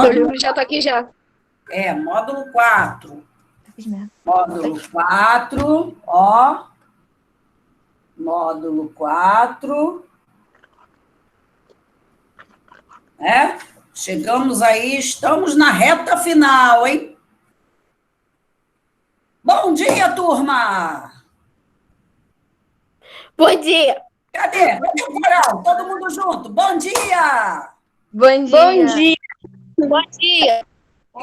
Meu livro já tá aqui já. Módulo 4. Módulo 4, ó. Módulo 4. Chegamos aí, estamos na reta final, hein? Bom dia, turma! Bom dia! Cadê? Cadê o coral? Todo mundo junto. Bom dia! Bom dia! Bom dia!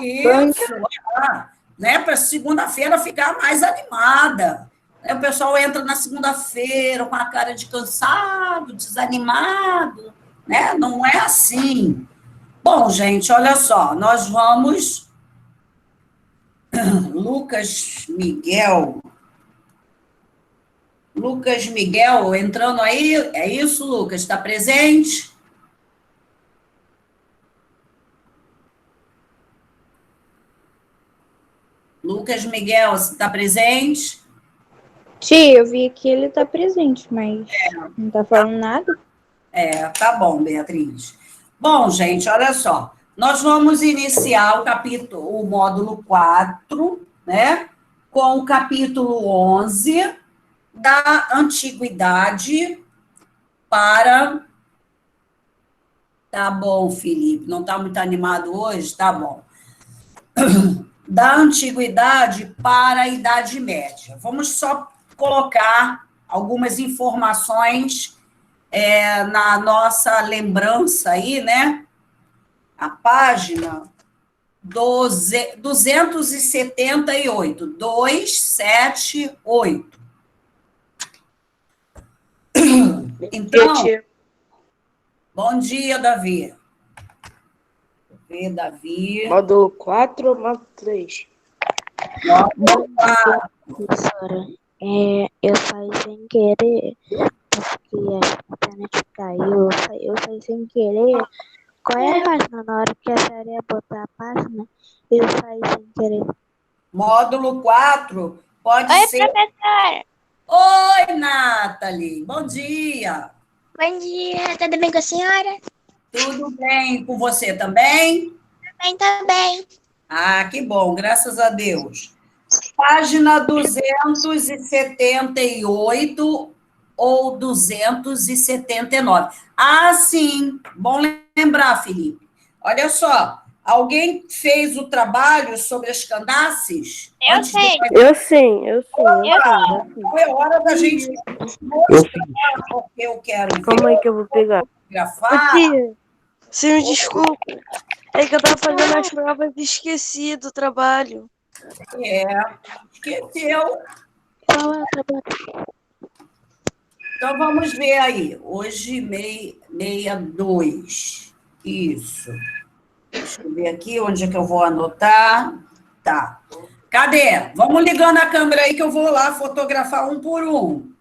Isso, né? Para segunda-feira ficar mais animada. O pessoal entra na segunda-feira com a cara de cansado, desanimado, né? Não é assim. Bom, gente, olha só, nós vamos. Lucas Miguel. Lucas Miguel entrando aí. É isso, Lucas? Está presente? Lucas Miguel, você está presente? Sim, eu vi que ele tá presente, mas não tá falando nada. Tá bom, Beatriz. Bom, gente, olha só. Nós vamos iniciar o módulo 4, né? Com o capítulo 11 da antiguidade para... Tá bom, Felipe, não está muito animado hoje? Tá bom. Da antiguidade para a Idade Média. Vamos só colocar algumas informações na nossa lembrança aí, né? A página 278, 278. Então, bom dia, Davi. Davi. Módulo 4 ou módulo 3? Módulo 4. Professora, eu saí sem querer, porque a internet caiu, eu saí sem querer. Qual é a página? Na hora que a senhora ia botar a página, eu saí sem querer. Módulo 4 pode Oi, ser... professora! Oi, Nathalie! Bom dia! Bom dia, tudo bem com a senhora? Tudo bem com você também? Também. Ah, que bom, graças a Deus. Página 278 ou 279. Ah, sim, bom lembrar, Felipe. Olha só, alguém fez o trabalho sobre as Candaces? Eu sei. Eu sim. Então é hora da gente mostrar, porque eu quero Como é que eu vou pegar? fotografar. Tia, se me desculpa. É que eu tava fazendo as provas e esqueci do trabalho. Esqueceu. Qual é o trabalho? Então, vamos ver aí. Hoje, 62. Isso. Deixa eu ver aqui onde é que eu vou anotar. Tá. Cadê? Vamos ligando a câmera aí que eu vou lá fotografar um por um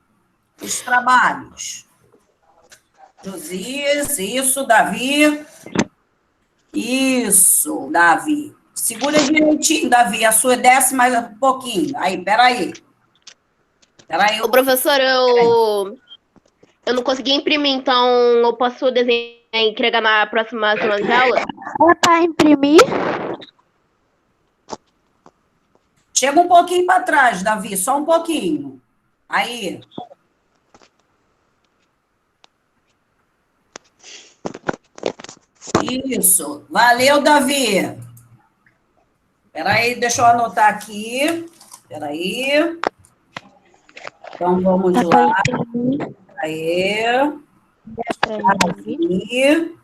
os trabalhos. Josias, isso, Davi. Isso, Davi. Segura direitinho, Davi. A sua desce mais um pouquinho. Aí, peraí. Ô, professor, eu não consegui imprimir, então eu posso desenhar e entregar na próxima semana de aula? É para imprimir? Chega um pouquinho para trás, Davi, só um pouquinho. Aí. Isso. Valeu, Davi. Peraí, deixa eu anotar aqui. Peraí. Então, vamos lá. Aí. Davi.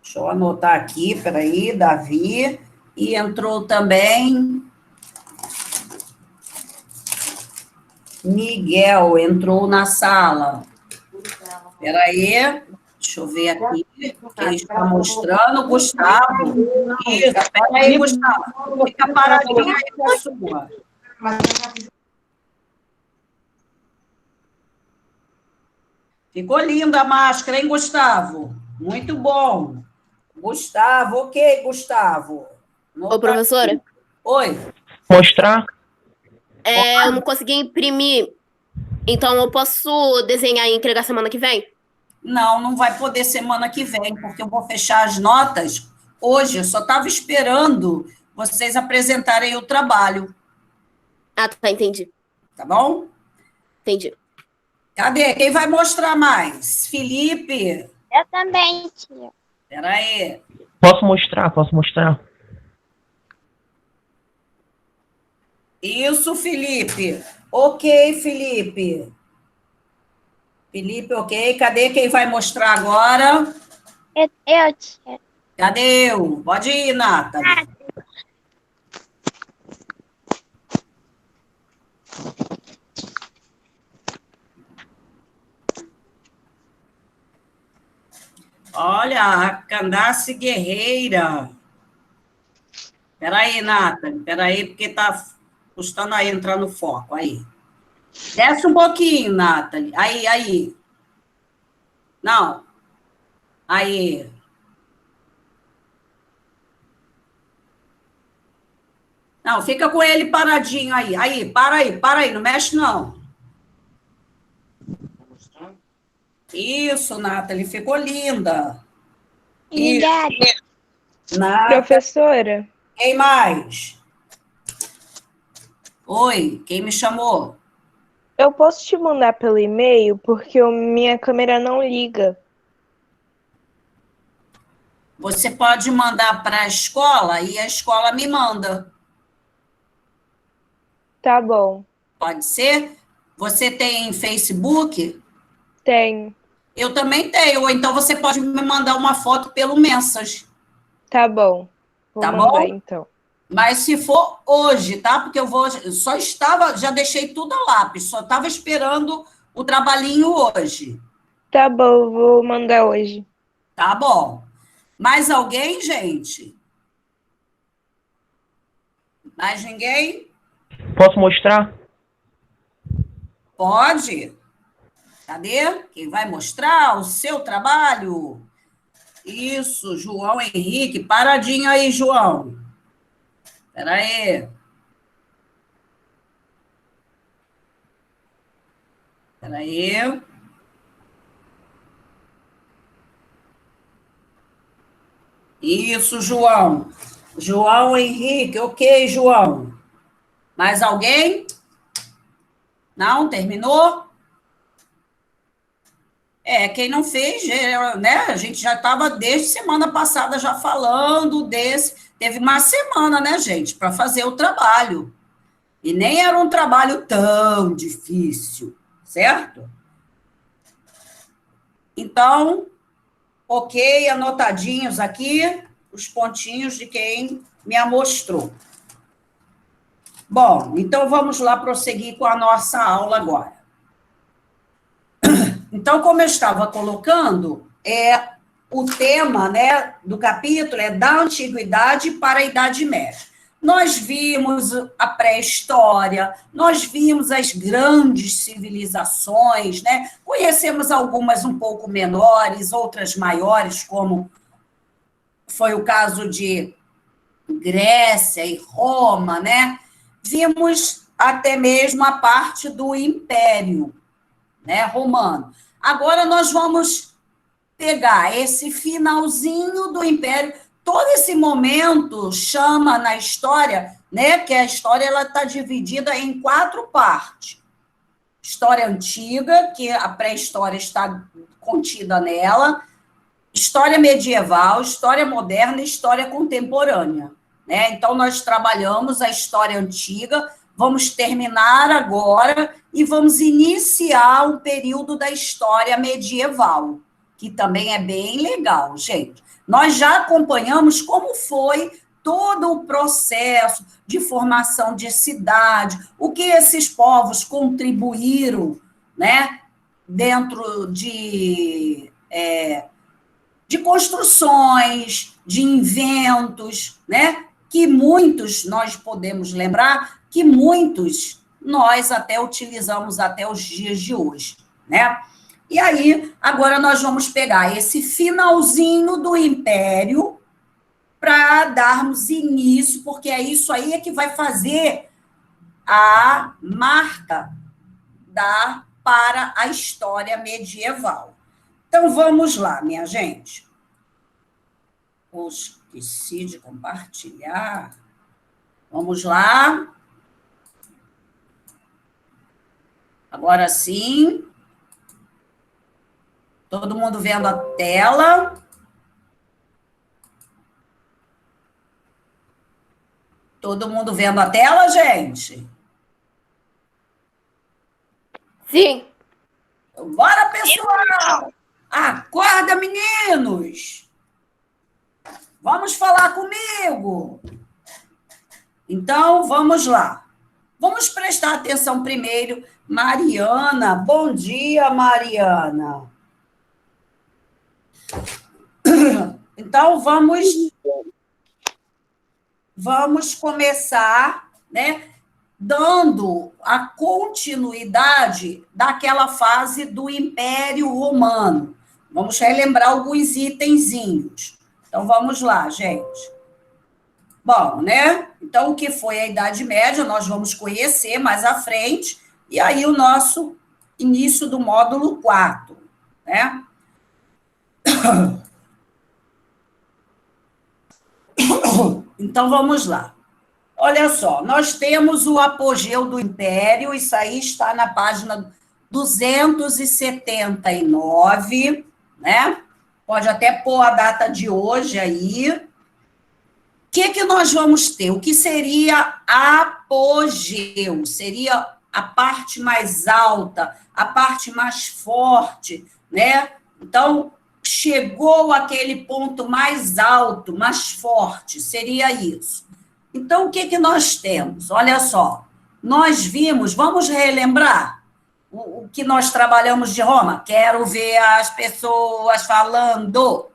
Deixa eu anotar aqui, peraí, Davi. E entrou também Miguel, entrou na sala. Peraí, deixa eu ver aqui. Ele está mostrando, Gustavo. Isso, peraí, Gustavo. Fica paradinho aí com a sua. Ficou linda a máscara, hein, Gustavo? Muito bom. Gustavo, ok, Gustavo. Ô, professora? Oi. Mostrar? Eu não consegui imprimir, então eu posso desenhar e entregar semana que vem? Não, não vai poder semana que vem, porque eu vou fechar as notas hoje. Eu só estava esperando vocês apresentarem o trabalho, Ah, tá, entendi. tá bom? Entendi. Cadê? Quem vai mostrar mais? Felipe? Eu também, tia. Espera aí. Posso mostrar, posso mostrar. Isso, Felipe. Ok, Felipe. Felipe, ok. Cadê quem vai mostrar agora? Eu, tia. Cadê eu? Pode ir, Nathalie. Olha, a Candace Guerreira. Espera aí, Nathalie. Espera aí, porque está custando a entrar no foco. Aí. Desce um pouquinho, Nathalie. Aí. Não. Aí. Não, fica com ele paradinho aí. Aí, para aí. Não mexe, não. Isso, Nathalie, ficou linda. Obrigada. Professora, Quem mais? Oi, quem me chamou? eu posso te mandar pelo e-mail porque minha câmera não liga. Você pode mandar para a escola e a escola me manda. Tá bom, Pode ser? Você tem Facebook? tenho. Eu também tenho. Ou então você pode me mandar uma foto pelo Message. Tá bom. Vou Tá mandar bom? então. Mas se for hoje, tá? Porque já deixei tudo a lápis, só estava esperando o trabalhinho hoje. Tá bom, vou mandar hoje. Tá bom. Mais alguém, gente? Mais ninguém? Posso mostrar? Pode. Cadê? Quem vai mostrar o seu trabalho? Isso, João Henrique. Paradinho aí, João. Espera aí. Espera aí. Isso, João. João Henrique. Ok, João. Mais alguém? Não? Terminou? Quem não fez, né? A gente já estava desde semana passada já falando desse. Teve uma semana, né, gente, para fazer o trabalho. E nem era um trabalho tão difícil, certo? Então, ok, anotadinhos aqui, os pontinhos de quem me amostrou. Bom, então vamos lá prosseguir com a nossa aula agora. Então, como eu estava colocando, o tema, né, do capítulo é da Antiguidade para a Idade Média. Nós vimos a pré-história, nós vimos as grandes civilizações, né? Conhecemos algumas um pouco menores, outras maiores, como foi o caso de Grécia e Roma, né? Vimos até mesmo a parte do Império, né, romano. Agora nós vamos pegar esse finalzinho do Império. Todo esse momento chama na história, né, que a história ela está dividida em 4 partes. História antiga, que a pré-história está contida nela, história medieval, história moderna e história contemporânea, né? Então, nós trabalhamos a história antiga, vamos terminar agora e vamos iniciar um período da história medieval, que também é bem legal, gente. Nós já acompanhamos como foi todo o processo de formação de cidade, o que esses povos contribuíram, né, dentro de construções, de inventos, né, que muitos nós podemos lembrar, que muitos nós até utilizamos até os dias de hoje, né? E aí, agora nós vamos pegar esse finalzinho do Império para darmos início, porque é isso aí que vai fazer a marca para a história medieval. Então, vamos lá, minha gente. Eu esqueci de compartilhar. Vamos lá. Agora sim. Todo mundo vendo a tela? Todo mundo vendo a tela, gente? Sim. Bora, pessoal! Acorda, meninos! Vamos falar comigo! Então, vamos lá. Vamos prestar atenção primeiro. Mariana, bom dia, Mariana. Então, vamos começar, né, dando a continuidade daquela fase do Império Romano. Vamos relembrar alguns itenzinhos. Então, vamos lá, gente. Bom, né? Então, o que foi a Idade Média, nós vamos conhecer mais à frente, e aí o nosso início do módulo 4, né? Então, vamos lá. Olha só, nós temos o apogeu do Império, isso aí está na página 279, né? Pode até pôr a data de hoje aí. O que nós vamos ter? O que seria apogeu? Seria a parte mais alta, a parte mais forte, né? Então, chegou aquele ponto mais alto, mais forte, seria isso. Então, o que nós temos? Olha só, nós vimos, vamos relembrar o que nós trabalhamos de Roma? Quero ver as pessoas falando.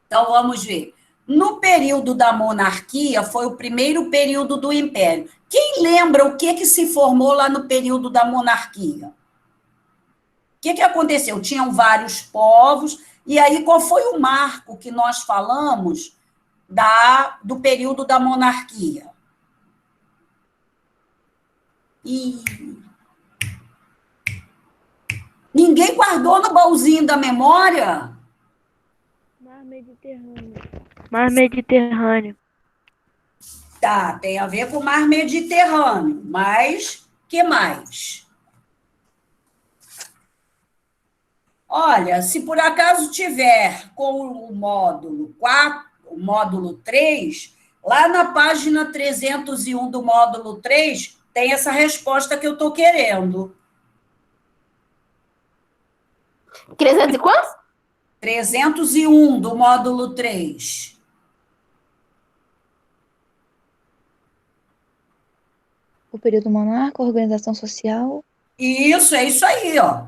Então, vamos ver. No período da monarquia, foi o primeiro período do Império. Quem lembra o que se formou lá no período da monarquia? O que aconteceu? Tinham vários povos, e aí qual foi o marco que nós falamos do período da monarquia? E ninguém guardou no baúzinho da memória? Mar Mediterrâneo. Mar Mediterrâneo. Tá, tem a ver com o Mar Mediterrâneo, mas que mais? Olha, se por acaso tiver com o módulo 4, o módulo 3, lá na página 301 do módulo 3, tem essa resposta que eu estou querendo. 300 e quantos? 301 do módulo 3. O período monarca, organização social. Isso, é isso aí, ó.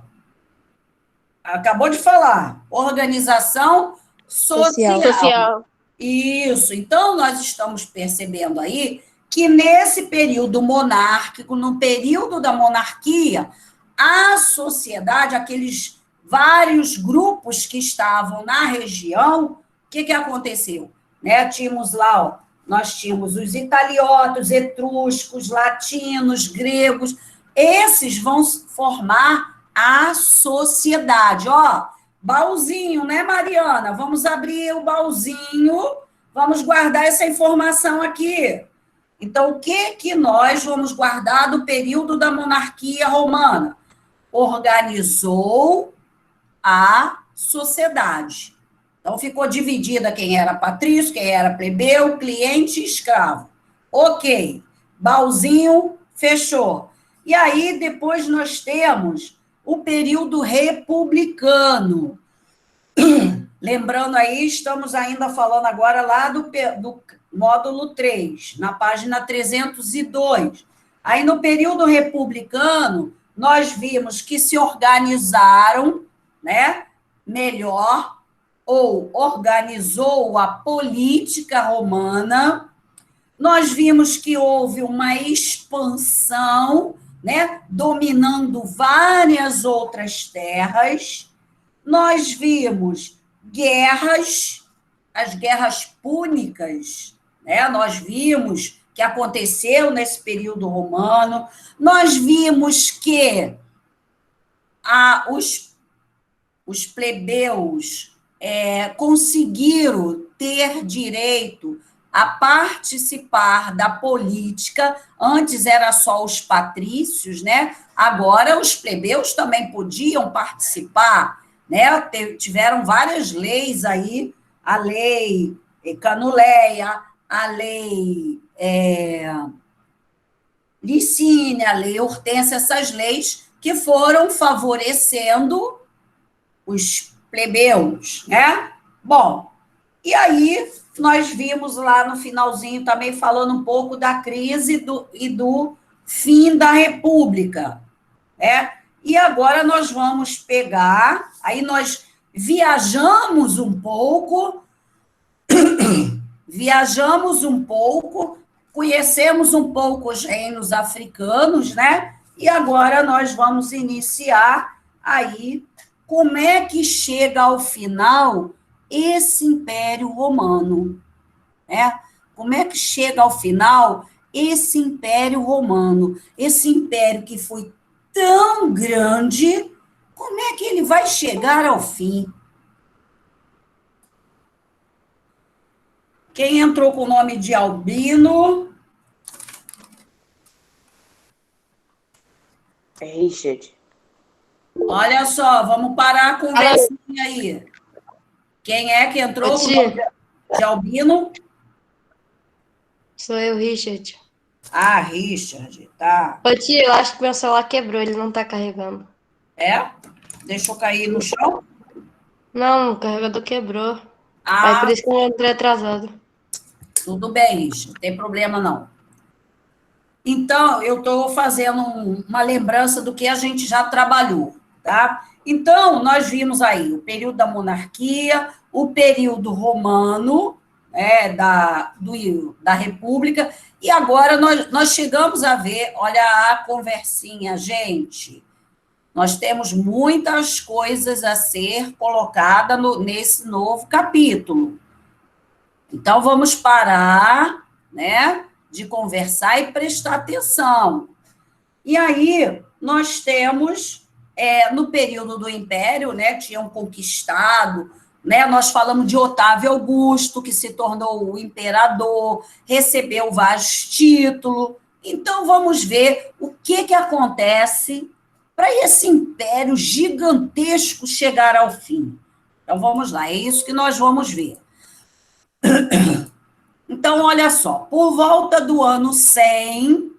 Acabou de falar. Organização social. Isso. Então, nós estamos percebendo aí que nesse período monárquico, no período da monarquia, a sociedade, aqueles vários grupos que estavam na região, o que aconteceu? Né? Tínhamos lá, ó, nós tínhamos os italiotas, etruscos, latinos, gregos, esses vão formar a sociedade. Ó, baúzinho, né, Mariana? Vamos abrir o baúzinho, vamos guardar essa informação aqui. Então, o que nós vamos guardar do período da monarquia romana? Organizou a sociedade. Então, ficou dividida quem era patrício, quem era plebeu, cliente e escravo. Ok, baúzinho, fechou. E aí, depois nós temos o período republicano. Lembrando aí, estamos ainda falando agora lá do módulo 3, na página 302. Aí, no período republicano, nós vimos que se organizaram, né, melhor, ou organizou a política romana. Nós vimos que houve uma expansão, né, dominando várias outras terras. Nós vimos guerras, as guerras púnicas, né, nós vimos que aconteceu nesse período romano. Nós vimos que os os plebeus conseguiram ter direito a participar da política. Antes era só os patrícios, né? Agora os plebeus também podiam participar, né? Tiveram várias leis aí, a lei Canuleia, a lei Licínia, a lei Hortência, essas leis que foram favorecendo os plebeus, né? Bom, e aí nós vimos lá no finalzinho também falando um pouco da crise e do fim da República, né? E agora nós vamos pegar, aí nós viajamos um pouco, conhecemos um pouco os reinos africanos, né? E agora nós vamos iniciar aí como é que chega ao final esse Império Romano, né? Como é que chega ao final esse Império Romano? Esse império que foi tão grande, como é que ele vai chegar ao fim? Quem entrou com o nome de Albino? É Richard. Olha só, vamos parar a conversinha aí. Quem é que entrou com o nome de Albino? Sou eu, Richard. Ah, Richard, tá. Ô, tia, eu acho que meu celular quebrou, ele não tá carregando. É? Deixou cair no chão? Não, o carregador quebrou. Ah, Aí por isso que eu entrei atrasado. tudo bem, Richard, não tem problema não. Então, eu estou fazendo uma lembrança do que a gente já trabalhou, tá? Então, nós vimos aí o período da monarquia, o período romano, né, da República, e agora nós chegamos a ver, olha a conversinha, gente, nós temos muitas coisas a ser colocadas nesse novo capítulo. Então, vamos parar, né, de conversar e prestar atenção. E aí, nós temos, no período do Império, né, tinham conquistado, né, nós falamos de Otávio Augusto, que se tornou o imperador, recebeu vários títulos. Então, vamos ver o que acontece para esse império gigantesco chegar ao fim. Então, vamos lá, é isso que nós vamos ver. Então, olha só, por volta do ano 100,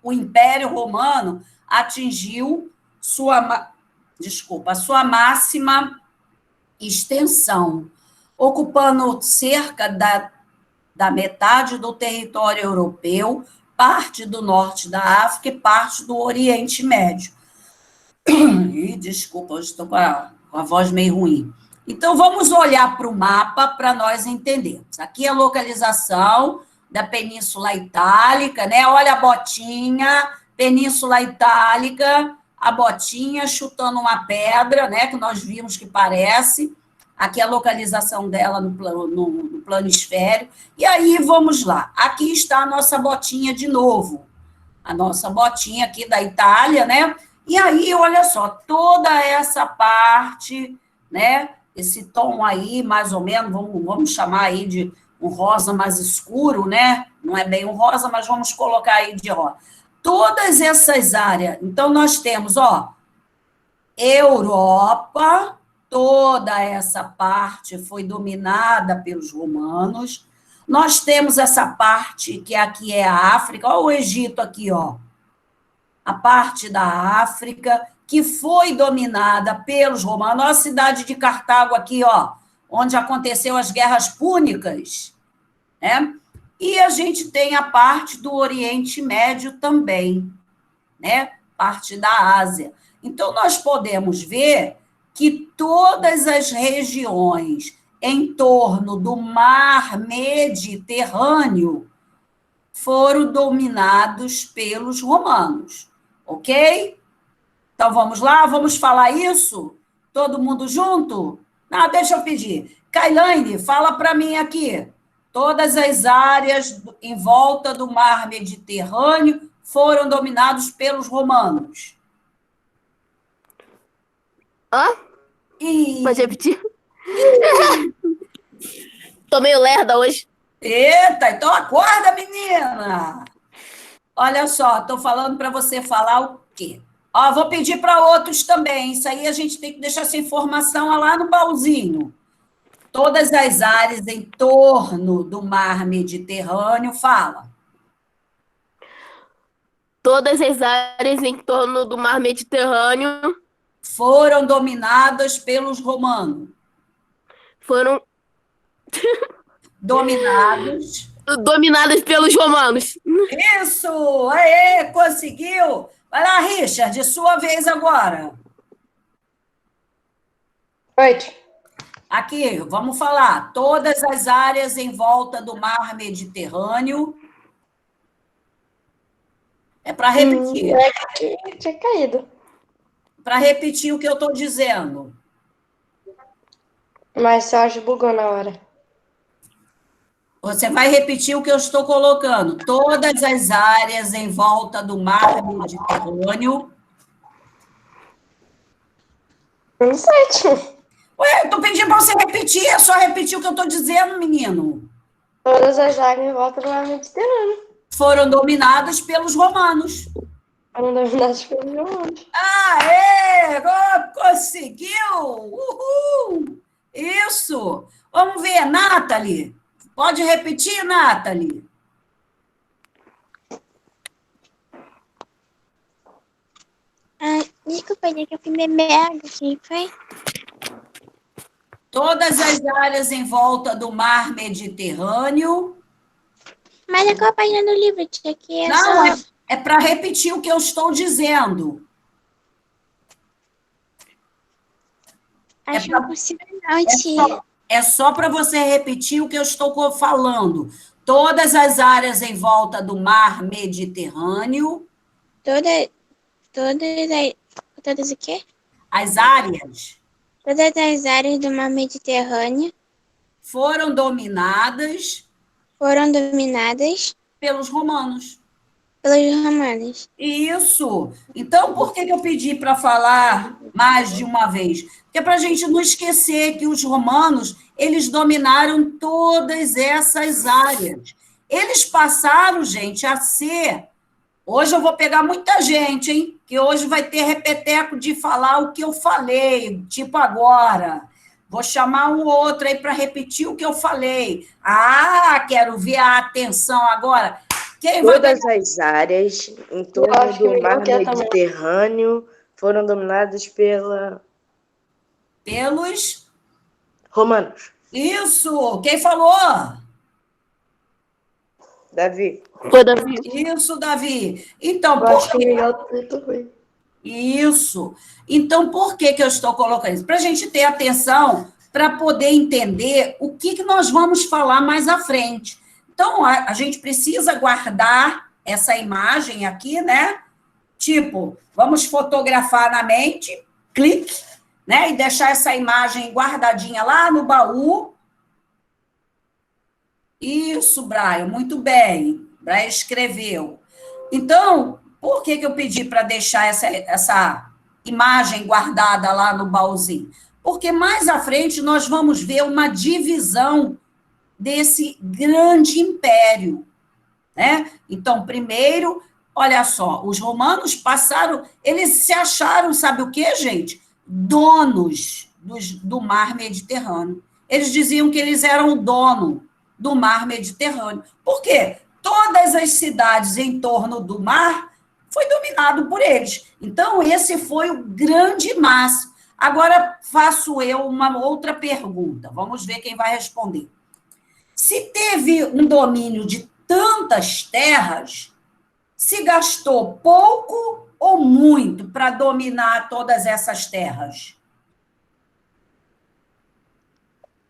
o Império Romano atingiu sua máxima extensão, ocupando cerca da metade do território europeu, parte do norte da África e parte do Oriente Médio. Desculpa, hoje estou com a voz meio ruim. Então, vamos olhar para o mapa para nós entendermos. Aqui é a localização da Península Itálica, né? Olha a botinha, Península Itálica, a botinha chutando uma pedra, né? Que nós vimos que parece. Aqui é a localização dela no planisfério. E aí, vamos lá. Aqui está a nossa botinha de novo. A nossa botinha aqui da Itália, né? E aí, olha só, toda essa parte, né? Esse tom aí, mais ou menos, vamos chamar aí de um rosa mais escuro, né? Não é bem um rosa, mas vamos colocar aí de rosa. Todas essas áreas. Então, nós temos, ó, Europa, toda essa parte foi dominada pelos romanos. Nós temos essa parte que aqui é a África, ó, o Egito aqui, ó. A parte da África, que foi dominada pelos romanos. Olha a cidade de Cartago aqui, ó, onde aconteceu as guerras púnicas, né? E a gente tem a parte do Oriente Médio também, né? Parte da Ásia. Então, nós podemos ver que todas as regiões em torno do mar Mediterrâneo foram dominados pelos romanos, ok? Então, vamos lá? Vamos falar isso? Todo mundo junto? Não, deixa eu pedir. Kailane, fala para mim aqui. Todas as áreas em volta do mar Mediterrâneo foram dominadas pelos romanos. Pode repetir? Tô meio lerda hoje. Eita, então acorda, menina! Olha só, estou falando para você falar o quê? Ó, vou pedir para outros também. Isso aí a gente tem que deixar essa informação lá no baúzinho. Todas as áreas em torno do mar Mediterrâneo, fala. Todas as áreas em torno do mar Mediterrâneo Foram dominadas pelos romanos. foram Dominados. dominadas pelos romanos. Isso! Aê, conseguiu! Vai lá, Richard, sua vez agora. 8. Aqui, vamos falar. Todas as áreas em volta do mar Mediterrâneo. É para repetir. Tinha caído. Para repetir o que eu estou dizendo. Mas só acho que bugou na hora. Você vai repetir o que eu estou colocando. Todas as áreas em volta do mar Mediterrâneo. Não sei, tio. Ué, eu estou pedindo para você repetir, é só repetir o que eu estou dizendo, menino. Todas as áreas em volta do mar Mediterrâneo. Foram dominadas pelos romanos. Foram dominadas pelos romanos. Aê! Oh, conseguiu! Uhul! Isso! Vamos ver, Nathalie. Pode repetir, Nathalie? Desculpa, gente, que eu fui beber água, que foi? Todas as áreas em volta do mar Mediterrâneo. Mas é qual a página do livro, tia? Que é Não, só... é para repetir o que eu estou dizendo. Acho que não consigo não, tia. É só para você repetir o que eu estou falando. Todas as áreas em volta do mar Mediterrâneo. Todas o quê? As áreas Todas as áreas do mar Mediterrâneo foram dominadas foram dominadas pelos romanos. pelos romanos. Isso. Então, por que eu pedi para falar mais de uma vez? Porque é para a gente não esquecer que os romanos, eles dominaram todas essas áreas. Eles passaram, gente, a ser... Hoje eu vou pegar muita gente, hein? Que hoje vai ter repeteco de falar o que eu falei, tipo agora. Vou chamar um outro aí para repetir o que eu falei. Ah, quero ver a atenção agora. Quem vai Todas as áreas em torno acho que do mar eu quero também. Mediterrâneo foram dominadas pelos... romanos. Isso! Quem falou? Davi. Foi, Davi. Isso, Davi. Então, Eu por acho que quê? Miguel também. Isso. Então, por que eu estou colocando isso? Para a gente ter atenção, para poder entender o que nós vamos falar mais à frente. Então, a gente precisa guardar essa imagem aqui, né? Tipo, vamos fotografar na mente, clique, né? E deixar essa imagem guardadinha lá no baú. Isso, Brian, muito bem. Brian escreveu. Então, por que eu pedi para deixar essa imagem guardada lá no baúzinho? Porque mais à frente nós vamos ver uma divisão desse grande império, né? Então, primeiro, olha só, os romanos passaram, eles se acharam, sabe o quê, gente? Donos do mar Mediterrâneo. Eles diziam que eles eram o dono do mar Mediterrâneo. Por quê? Todas as cidades em torno do mar foi dominado por eles. Então, esse foi o grande máximo. Agora, faço eu uma outra pergunta. Vamos ver quem vai responder. Se teve um domínio de tantas terras, se gastou pouco ou muito para dominar todas essas terras?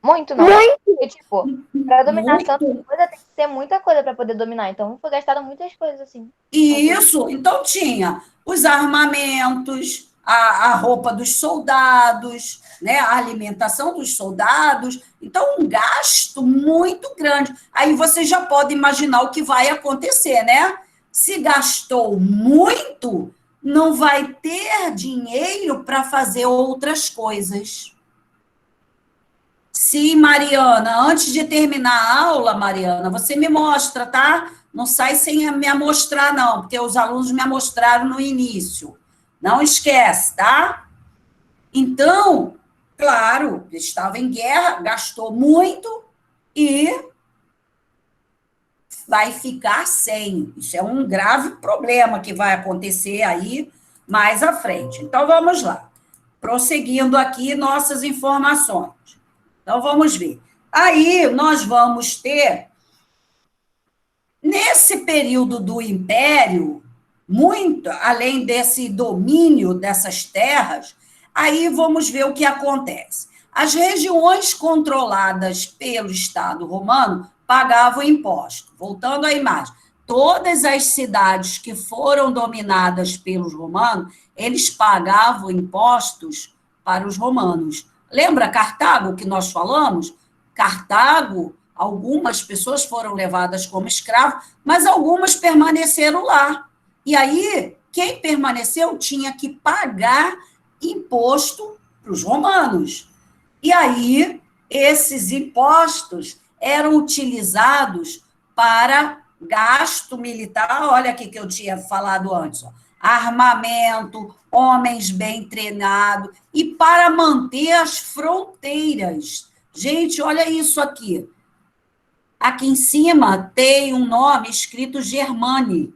Muito, não. Porque, tipo, para dominar Muito. tanta coisa, tem que ter muita coisa para poder dominar. Então, foi gastado muitas coisas, assim. Isso, então tinha os armamentos, a roupa dos soldados, né, a alimentação dos soldados, então um gasto muito grande. Aí você já pode imaginar o que vai acontecer, né? Se gastou muito, não vai ter dinheiro para fazer outras coisas. Sim, Mariana, antes de terminar a aula, Mariana, você me mostra, tá? Não sai sem me amostrar, não, porque os alunos me amostraram no início. Não esquece, tá? Então, claro, estava em guerra, gastou muito e vai ficar sem. Isso é um grave problema que vai acontecer aí mais à frente. Então, vamos lá. Prosseguindo aqui nossas informações. Então, vamos ver. Aí, nós vamos ter, nesse período do Império, muito além desse domínio dessas terras, aí vamos ver o que acontece. As regiões controladas pelo Estado romano pagavam imposto. Voltando à imagem, todas as cidades que foram dominadas pelos romanos, eles pagavam impostos para os romanos. Lembra Cartago que nós falamos? Cartago, algumas pessoas foram levadas como escravos, mas algumas permaneceram lá. E aí, quem permaneceu tinha que pagar imposto para os romanos. E aí, esses impostos eram utilizados para gasto militar, olha aqui que eu tinha falado antes, ó, armamento, homens bem treinados, e para manter as fronteiras. Gente, olha isso aqui. Aqui em cima tem um nome escrito Germani,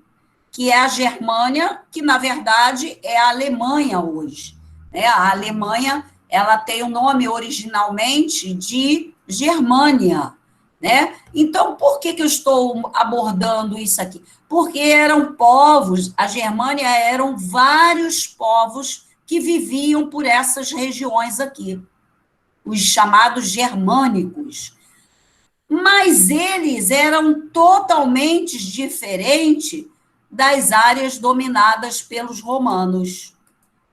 que é a Germânia, que, na verdade, é a Alemanha hoje. A Alemanha, ela tem o nome originalmente de Germânia, né? Então, por que eu estou abordando isso aqui? Porque eram povos, a Germânia eram vários povos que viviam por essas regiões aqui, os chamados germânicos. Mas eles eram totalmente diferentes das áreas dominadas pelos romanos.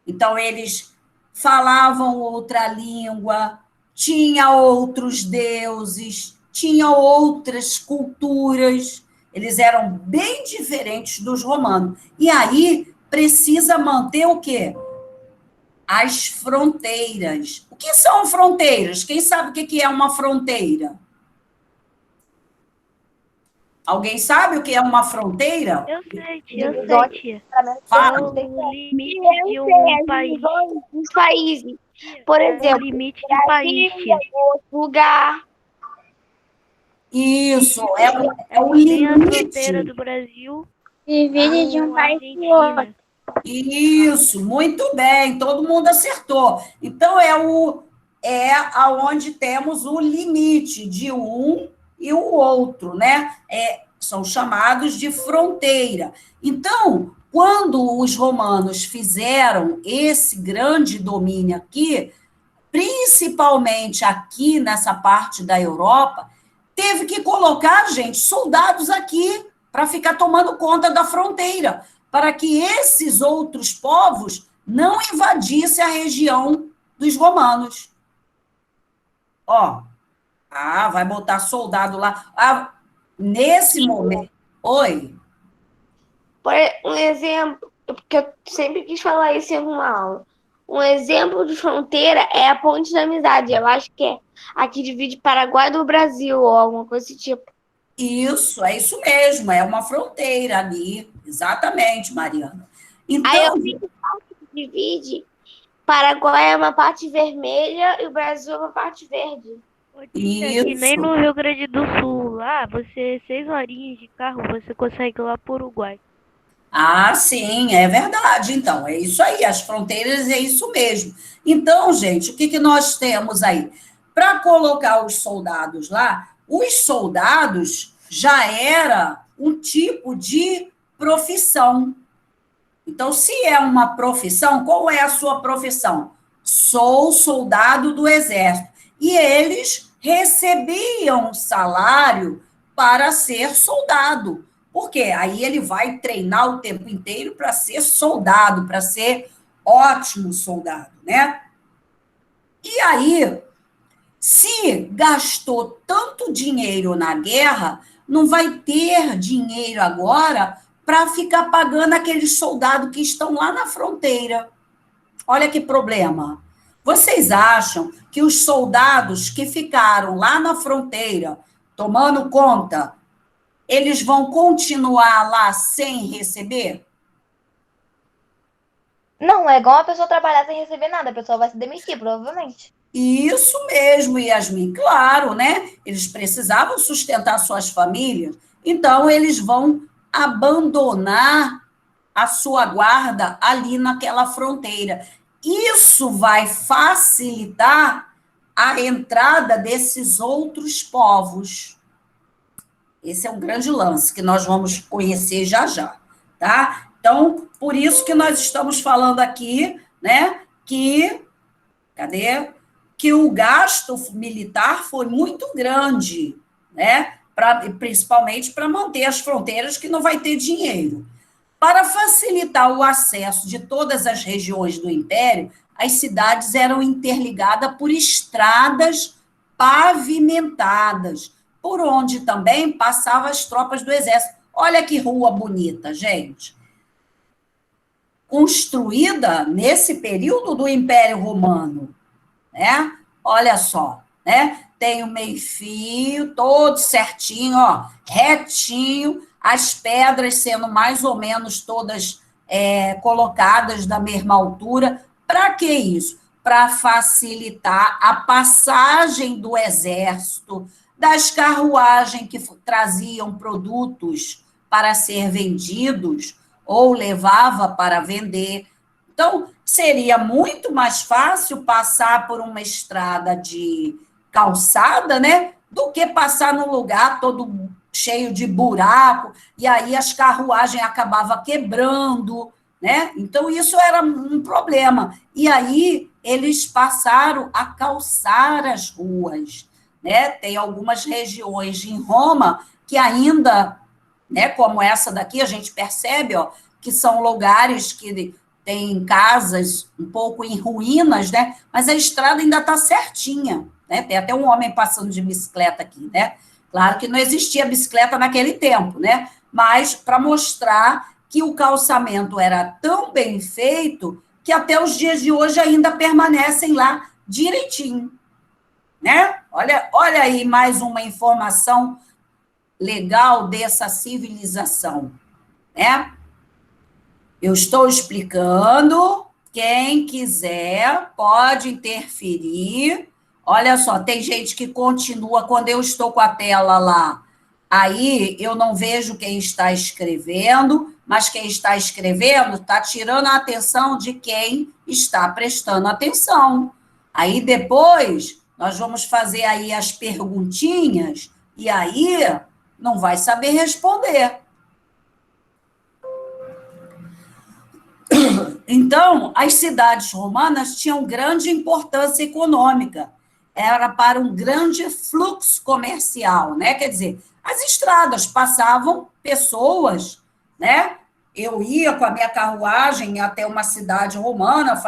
Então, eles falavam outra língua, tinha outros deuses, tinha outras culturas, eles eram bem diferentes dos romanos. E aí, precisa manter o quê? As fronteiras. O que são fronteiras? Quem sabe o que é uma fronteira? Alguém sabe o que é uma fronteira? Eu sei, tia. Fala. É o limite de um país. Os países. Por É o exemplo, limite de um país, tia. lugar. Isso, é o Tem a fronteira limite. do Brasil Divide de um com a país para o outro. Argentina. Isso, muito bem, todo mundo acertou. Então, é aonde temos o limite de um e o outro, né? São chamados de fronteira. Então, quando os romanos fizeram esse grande domínio aqui, principalmente aqui nessa parte da Europa, teve que colocar, gente, soldados aqui para ficar tomando conta da fronteira, para que esses outros povos não invadissem a região dos romanos. Ó, vai botar soldado lá. Nesse momento... Oi? Um exemplo, porque eu sempre quis falar isso em alguma aula. Um exemplo de fronteira é a Ponte da Amizade. Eu acho que é aqui divide Paraguai do Brasil, ou alguma coisa desse tipo. Isso, é isso mesmo, é uma fronteira ali. Exatamente, Mariana. Então, Aí eu vi que divide, Paraguai é uma parte vermelha e o Brasil é uma parte verde. Tia, que nem no Rio Grande do Sul, lá, 6 horinhas de carro, você consegue ir lá pro Uruguai. sim, é verdade. Então, é isso aí, as fronteiras é isso mesmo. Então, gente, o que nós temos aí? Para colocar os soldados lá, os soldados já era um tipo de profissão. Então, se é uma profissão, qual é a sua profissão? Sou soldado do exército. E eles recebiam salário para ser soldado. Por quê? Aí ele vai treinar o tempo inteiro para ser soldado, para ser ótimo soldado, né? E aí, se gastou tanto dinheiro na guerra, não vai ter dinheiro agora para ficar pagando aqueles soldados que estão lá na fronteira. Olha que problema. Vocês acham que os soldados que ficaram lá na fronteira, tomando conta, eles vão continuar lá sem receber? Não, é igual a pessoa trabalhar sem receber nada, a pessoa vai se demitir, provavelmente. Isso mesmo, Yasmin, claro, né? Eles precisavam sustentar suas famílias, então eles vão abandonar a sua guarda ali naquela fronteira. Isso vai facilitar a entrada desses outros povos. Esse é um grande lance que nós vamos conhecer já já, tá? Então, por isso que nós estamos falando aqui, né, que o gasto militar foi muito grande, né, principalmente para manter as fronteiras, que não vai ter dinheiro. Para facilitar o acesso de todas as regiões do Império, as cidades eram interligadas por estradas pavimentadas, por onde também passavam as tropas do exército. Olha que rua bonita, gente. Construída nesse período do Império Romano, né? Olha só, né? Tem o meio-fio, todo certinho, ó, retinho, as pedras sendo mais ou menos todas colocadas da mesma altura. Para que isso? Para facilitar a passagem do exército, das carruagens que traziam produtos para ser vendidos ou levava para vender. Então, seria muito mais fácil passar por uma estrada de calçada, né, do que passar num lugar todo cheio de buraco, e aí as carruagens acabavam quebrando, né? Então, isso era um problema. E aí, eles passaram a calçar as ruas, né? Tem algumas regiões em Roma que ainda, né, como essa daqui, a gente percebe, ó, que são lugares que tem casas um pouco em ruínas, né? Mas a estrada ainda está certinha, né? Tem até um homem passando de bicicleta aqui, né? Claro que não existia bicicleta naquele tempo, né? Mas para mostrar que o calçamento era tão bem feito que até os dias de hoje ainda permanecem lá direitinho, né? Olha aí mais uma informação legal dessa civilização, né? Eu estou explicando, quem quiser pode interferir. Olha só, tem gente que continua, quando eu estou com a tela lá, aí eu não vejo quem está escrevendo, mas quem está escrevendo está tirando a atenção de quem está prestando atenção. Aí depois nós vamos fazer aí as perguntinhas e aí não vai saber responder. Então, as cidades romanas tinham grande importância econômica, era para um grande fluxo comercial, né? Quer dizer, as estradas passavam pessoas, né? Eu ia com a minha carruagem até uma cidade romana,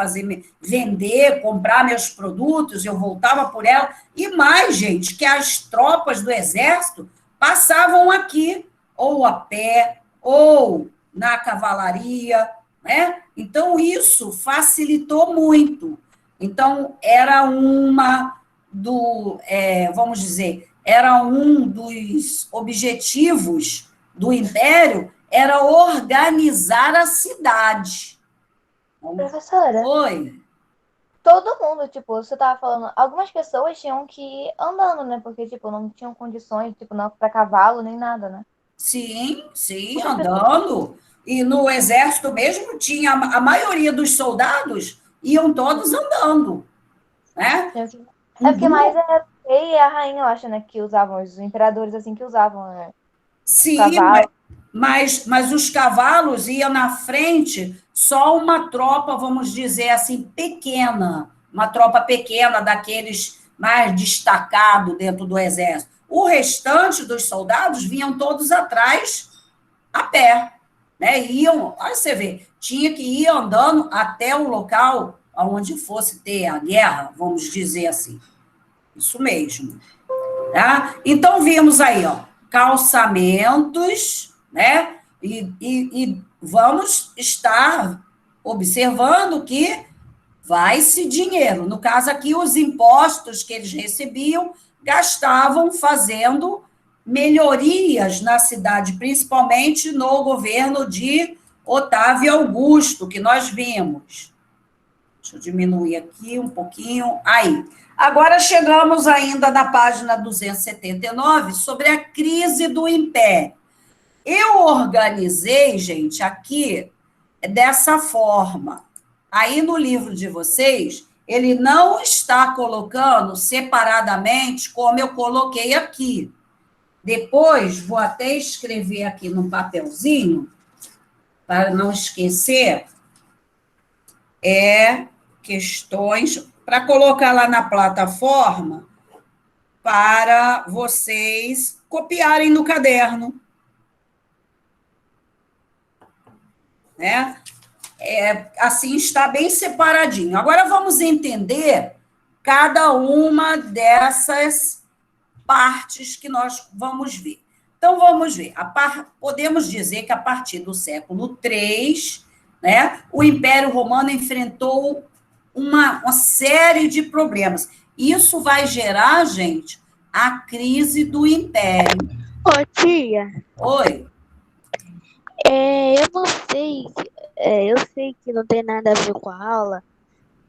vender, comprar meus produtos, eu voltava por ela, e mais, gente, que as tropas do exército passavam aqui, ou a pé, ou na cavalaria, né? Então, isso facilitou muito. Então, era vamos dizer, era um dos objetivos do Império, era organizar a cidade. Professora, Oi. todo mundo, tipo, você tava falando, algumas pessoas tinham que ir andando, né? Porque, tipo, não tinham condições, tipo, não para cavalo nem nada, né? Sim, andando. E no exército mesmo tinha, a maioria dos soldados iam todos andando, né? É porque mais é rei e a rainha, eu acho, né? Que usavam, os imperadores, assim, que usavam, né? Sim, Cavalo. mas os cavalos iam na frente, só uma tropa, vamos dizer assim, pequena, uma tropa pequena daqueles mais destacados dentro do exército. O restante dos soldados vinham todos atrás, a pé, né? Iam, olha você vê, tinha que ir andando até o local onde fosse ter a guerra, vamos dizer assim. Isso mesmo. Tá? Então, vimos aí, ó, calçamentos, né? E vamos estar observando que vai-se dinheiro. No caso aqui, os impostos que eles recebiam, gastavam fazendo melhorias na cidade, principalmente no governo de Otávio Augusto, que nós vimos. Deixa eu diminuir aqui um pouquinho. Aí. Agora chegamos ainda na página 279, sobre a crise do Império. Eu organizei, gente, aqui dessa forma. Aí no livro de vocês, ele não está colocando separadamente como eu coloquei aqui. Depois, vou até escrever aqui no papelzinho, para não esquecer, questões, para colocar lá na plataforma, para vocês copiarem no caderno. Né? Assim está bem separadinho. Agora vamos entender cada uma dessas partes que nós vamos ver. Então, vamos ver. Podemos dizer que a partir do século III, né, o Império Romano enfrentou uma série de problemas. Isso vai gerar, gente, a crise do Império. Ô, tia, Oi. eu não sei, eu sei que não tem nada a ver com a aula,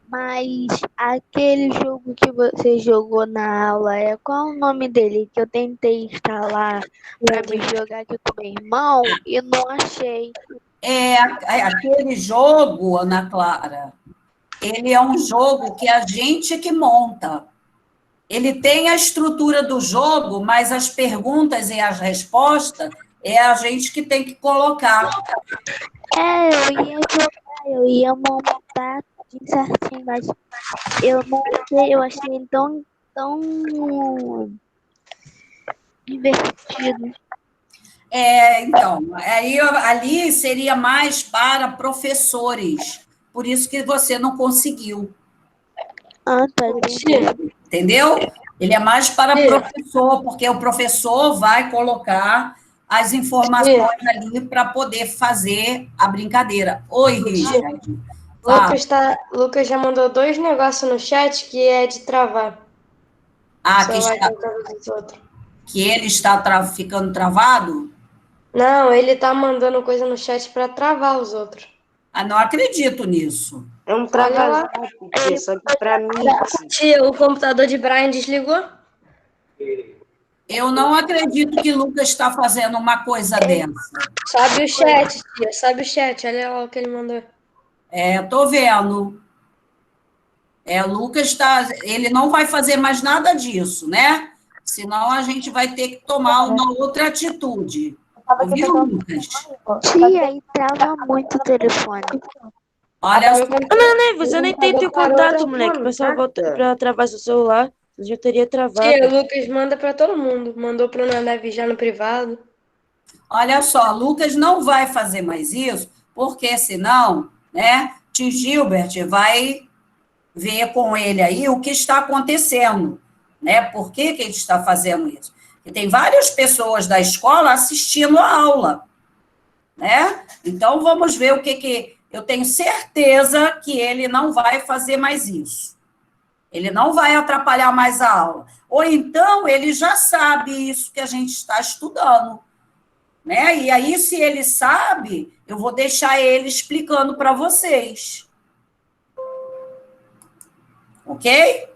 mas aquele jogo que você jogou na aula, qual o nome dele? Que eu tentei instalar para me jogar aqui com meu irmão e não achei. Aquele jogo, Ana Clara, ele é um jogo que a gente que monta. Ele tem a estrutura do jogo, mas as perguntas e as respostas é a gente que tem que colocar. Eu ia jogar, eu ia montar tudo certinho, mas eu não sei, eu achei ele tão divertido. Então, aí ali seria mais para professores, por isso que você não conseguiu. Ah, tá. Entendeu? Ele é mais para professor, porque o professor vai colocar as informações ali para poder fazer a brincadeira. Oi, Richard. Lucas já mandou 2 negócios no chat que é de travar. Que ele está ficando travado? Não, ele está mandando coisa no chat para travar os outros. Não acredito nisso. É um travazado, só que para mim... Tia, o computador de Brian desligou? Eu não acredito que Lucas está fazendo uma coisa dessa. Sobe o chat, tia. Sobe o chat. Olha lá o que ele mandou. Estou vendo. Lucas ele não vai fazer mais nada disso, né? Senão a gente vai ter que tomar uma outra atitude. Ouviu, Lucas? Tia, e trava muito o telefone. Olha só. Não, você nem tem teu contato, moleque. O pessoal volta para travar seu celular. Você já teria travado. Tia, o Lucas manda para todo mundo. Mandou para o Nanavi já no privado. Olha só, Lucas não vai fazer mais isso, porque senão, né, tio Gilbert vai ver com ele aí o que está acontecendo, né? Por que ele está fazendo isso? Porque tem várias pessoas da escola assistindo a aula, né? Então, vamos ver o que... Eu tenho certeza que ele não vai fazer mais isso. Ele não vai atrapalhar mais a aula. Ou então, ele já sabe isso que a gente está estudando, né? E aí, se ele sabe, eu vou deixar ele explicando para vocês. Ok?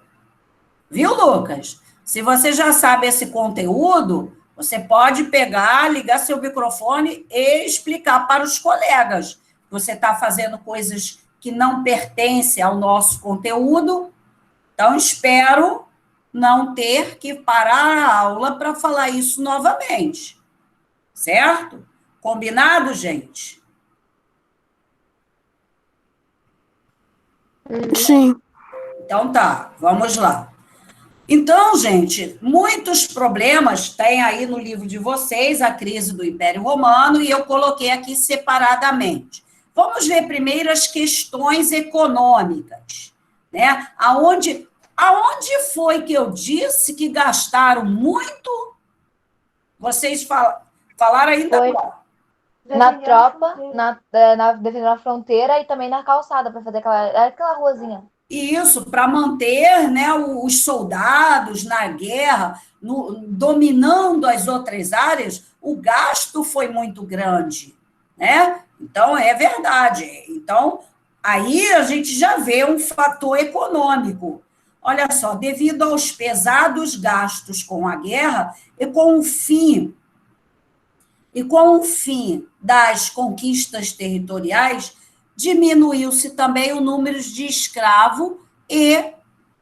Viu, Lucas? Se você já sabe esse conteúdo, você pode pegar, ligar seu microfone e explicar para os colegas. Você está fazendo coisas que não pertencem ao nosso conteúdo. Então, espero não ter que parar a aula para falar isso novamente. Certo? Combinado, gente? Sim. Então tá, vamos lá. Então, gente, muitos problemas tem aí no livro de vocês, a crise do Império Romano, e eu coloquei aqui separadamente. Vamos ver primeiro as questões econômicas, né? Aonde foi que eu disse que gastaram muito? Vocês falaram ainda agora. Na tropa, defendendo a fronteira e também na calçada, para fazer aquela ruazinha. E isso para manter, né, os soldados na guerra, dominando as outras áreas, o gasto foi muito grande, né? Então, é verdade. Então, aí a gente já vê um fator econômico. Olha só, devido aos pesados gastos com a guerra e com o fim das conquistas territoriais, diminuiu-se também o número de escravos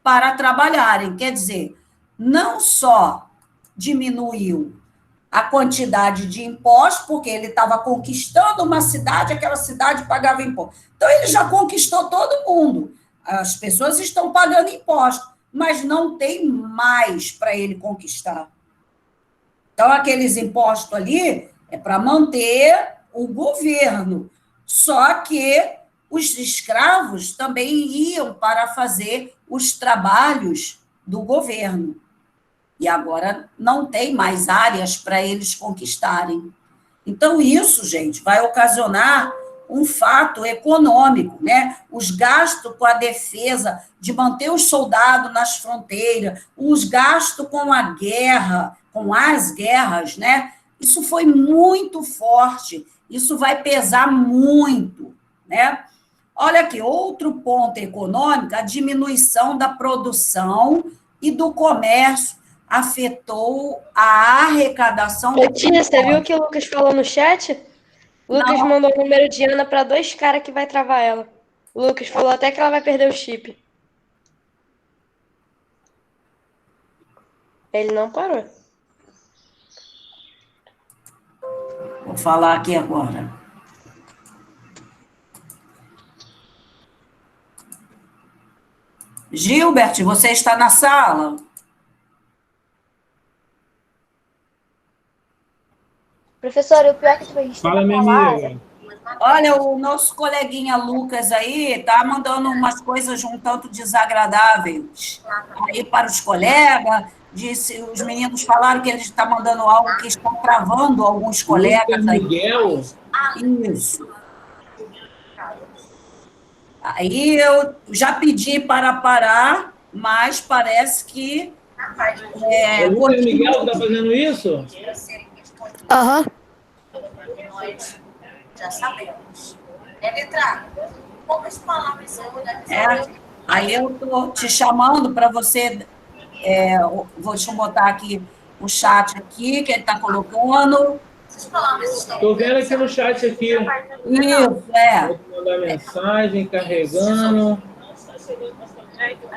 para trabalharem. Quer dizer, não só diminuiu a quantidade de impostos, porque ele estava conquistando uma cidade, aquela cidade pagava imposto. Então, ele já conquistou todo mundo. As pessoas estão pagando imposto, mas não tem mais para ele conquistar. Então, aqueles impostos ali é para manter o governo. Só que os escravos também iam para fazer os trabalhos do governo. E agora não tem mais áreas para eles conquistarem. Então, isso, gente, vai ocasionar um fato econômico, né? Os gastos com a defesa, de manter os soldados nas fronteiras, os gastos com a guerra, com as guerras, né? Isso foi muito forte, isso vai pesar muito, né? Olha aqui, outro ponto econômico, a diminuição da produção e do comércio afetou a arrecadação. Tia, você viu o que o Lucas falou no chat? O Lucas mandou o número de Ana para 2 caras que vai travar ela. O Lucas falou até que ela vai perder o chip. Ele não parou. Vou falar aqui agora. Gilbert, você está na sala? Professora, o pior que a gente Fala, tem minha que falar... amiga. Olha, o nosso coleguinha Lucas aí tá mandando umas coisas um tanto desagradáveis aí para os colegas. Disse, os meninos falaram que ele está mandando algo que está travando alguns colegas aí. Miguel? Isso. Aí eu já pedi para parar, mas parece que... É o Lucas Miguel que está fazendo isso? Aham. Nós já sabemos. Letra, poucas palavras. Aí eu estou te chamando para você... deixa eu botar aqui o chat aqui, que ele está colocando. Estou vendo aqui no chat aqui. Isso, Vou mandar mensagem, carregando.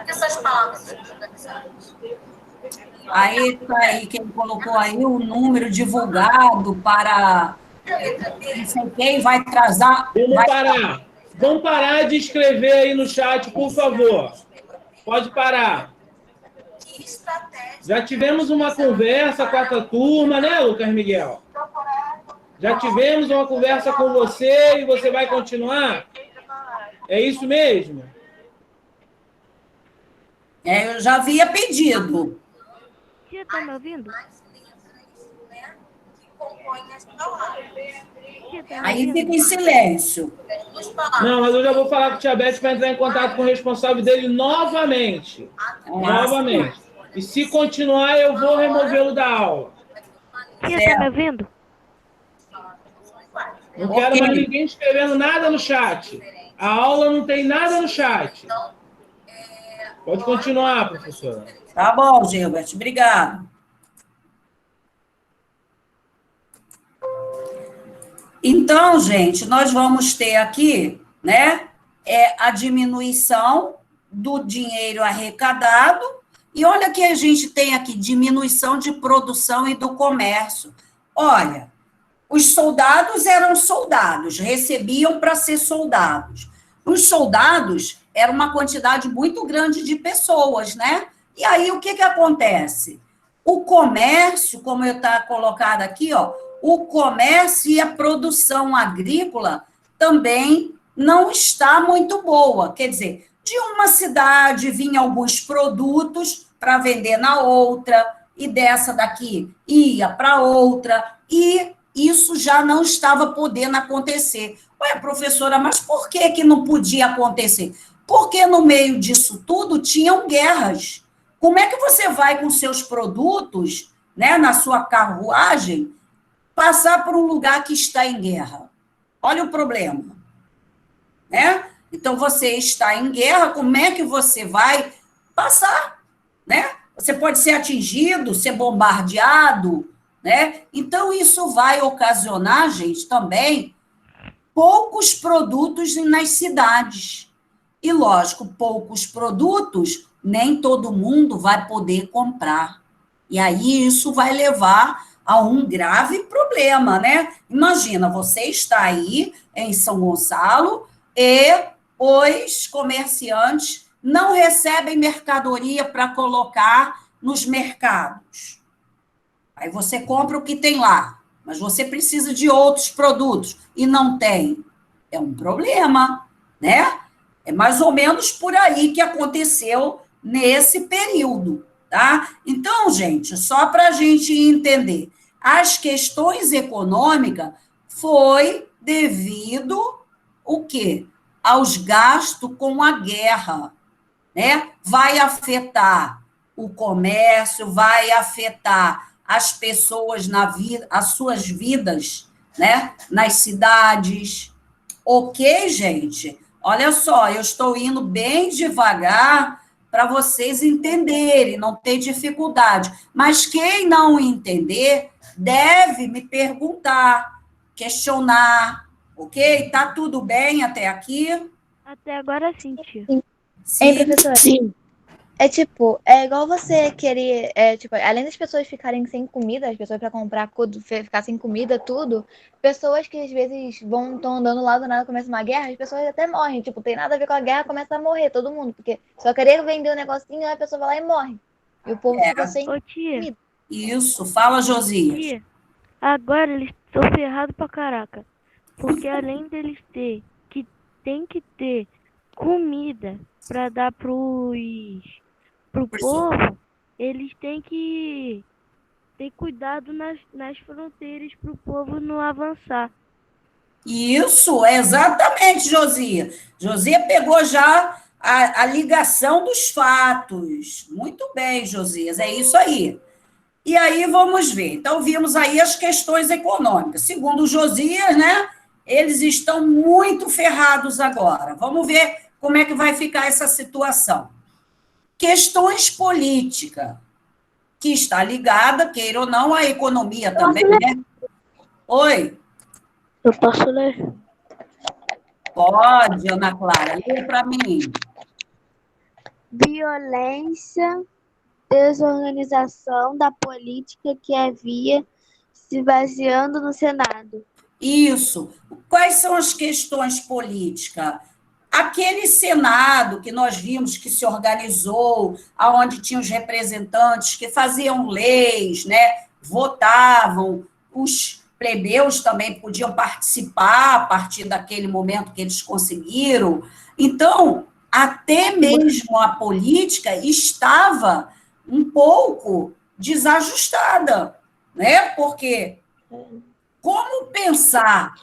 Essas palavras. Aí está aí, quem colocou aí o número divulgado para... Não sei quem vai atrasar... Vamos parar de escrever aí no chat, por favor. Pode parar. Já tivemos uma conversa com a tua turma, né, Lucas Miguel? Já tivemos uma conversa com você e você vai continuar? É isso mesmo? Eu já havia pedido. Você está me ouvindo? Aí fica em silêncio. Não, mas eu já vou falar com o Tia Beth para entrar em contato com o responsável dele novamente. Novamente. E se continuar, eu vou removê-lo da aula. Você está me ouvindo? Não quero mais ninguém escrevendo nada no chat. A aula não tem nada no chat. Pode continuar, professora. Tá bom, Gilbert. Obrigado. Então, gente, nós vamos ter aqui, né, a diminuição do dinheiro arrecadado, e olha que a gente tem aqui, diminuição de produção e do comércio. Olha, os soldados eram soldados, recebiam para ser soldados. Os soldados era uma quantidade muito grande de pessoas, né? E aí, o que acontece? O comércio, como está colocado aqui, ó, o comércio e a produção agrícola também não está muito boa. Quer dizer, de uma cidade vinham alguns produtos para vender na outra, e dessa daqui ia para outra, e isso já não estava podendo acontecer. Ué, professora, mas por que não podia acontecer? Porque no meio disso tudo tinham guerras. Como é que você vai com seus produtos, né, na sua carruagem, passar por um lugar que está em guerra? Olha o problema, né? Então, você está em guerra, como é que você vai passar, né? Você pode ser atingido, ser bombardeado, né? Então, isso vai ocasionar, gente, também poucos produtos nas cidades. E, lógico, poucos produtos, nem todo mundo vai poder comprar. E aí, isso vai levar a um grave problema, né? Imagina, você está aí em São Gonçalo e os comerciantes não recebem mercadoria para colocar nos mercados. Aí você compra o que tem lá, mas você precisa de outros produtos e não tem. É um problema, né? É mais ou menos por aí que aconteceu nesse período, tá? Então, gente, só para a gente entender, as questões econômicas foi devido o quê? Aos gastos com a guerra, né? Vai afetar o comércio, vai afetar as pessoas na vida, as suas vidas, né? Nas cidades. Ok, gente? Olha só, eu estou indo bem devagar para vocês entenderem, não ter dificuldade. Mas quem não entender, deve me perguntar, questionar, ok? Tá tudo bem até aqui? Até agora sim, tio. Hein, professora? Sim. É tipo, é igual você querer, tipo, além das pessoas ficarem sem comida, as pessoas para comprar ficar sem comida, tudo, pessoas que às vezes estão andando lá do nada, começa uma guerra, as pessoas até morrem, tipo, tem nada a ver com a guerra, começa a morrer todo mundo, porque só querer vender um negocinho, a pessoa vai lá e morre. E o povo fica sem Ô, tia, comida. Isso, fala, Josias. tia, agora eles estão ferrados pra caraca. Porque além deles tem que ter comida pra dar pro povo, eles têm que ter cuidado nas fronteiras pro povo não avançar. Isso, exatamente, Josia. Josia pegou já a ligação dos fatos. Muito bem, Josias, é isso aí. E aí vamos ver. Então, vimos aí as questões econômicas. Segundo o Josias, né, eles estão muito ferrados agora. Vamos ver como é que vai ficar essa situação. Questões políticas, que está ligada, queira ou não, à economia também, né? Oi? Eu posso ler? Pode, Ana Clara, lê para mim. Violência, desorganização da política que havia se baseando no Senado. Isso. Quais são as questões políticas? Aquele Senado que nós vimos que se organizou, aonde tinha os representantes que faziam leis, né, votavam, os plebeus também podiam participar a partir daquele momento que eles conseguiram. Então, até mesmo a política estava um pouco desajustada, né? Porque como pensar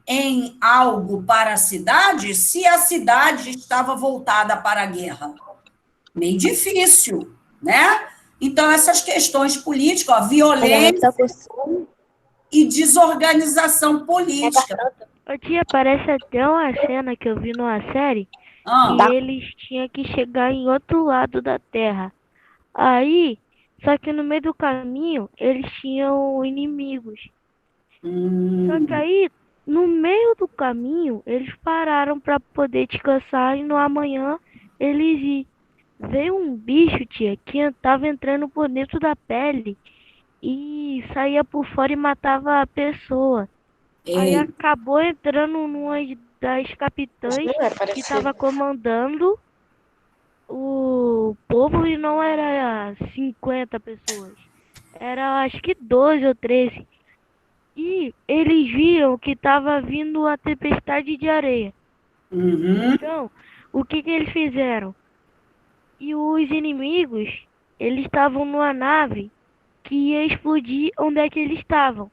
em algo para a cidade se a cidade estava voltada para a guerra? Meio difícil, né? Então, essas questões políticas, ó, violência e desorganização política. Ô, tia, parece até uma cena que eu vi numa série que eles tinham que chegar em outro lado da Terra. Aí, só que no meio do caminho, eles tinham inimigos. Só que aí, no meio do caminho, eles pararam para poder descansar e no amanhã eles ir. Veio um bicho, tia, que tava entrando por dentro da pele e saía por fora e matava a pessoa. Aí acabou entrando numa das capitãs que estava comandando o povo e não era 50 pessoas. Era acho que 12 ou 13. E eles viram que estava vindo a tempestade de areia. Então, o que eles fizeram? E os inimigos, eles estavam numa nave que ia explodir onde é que eles estavam.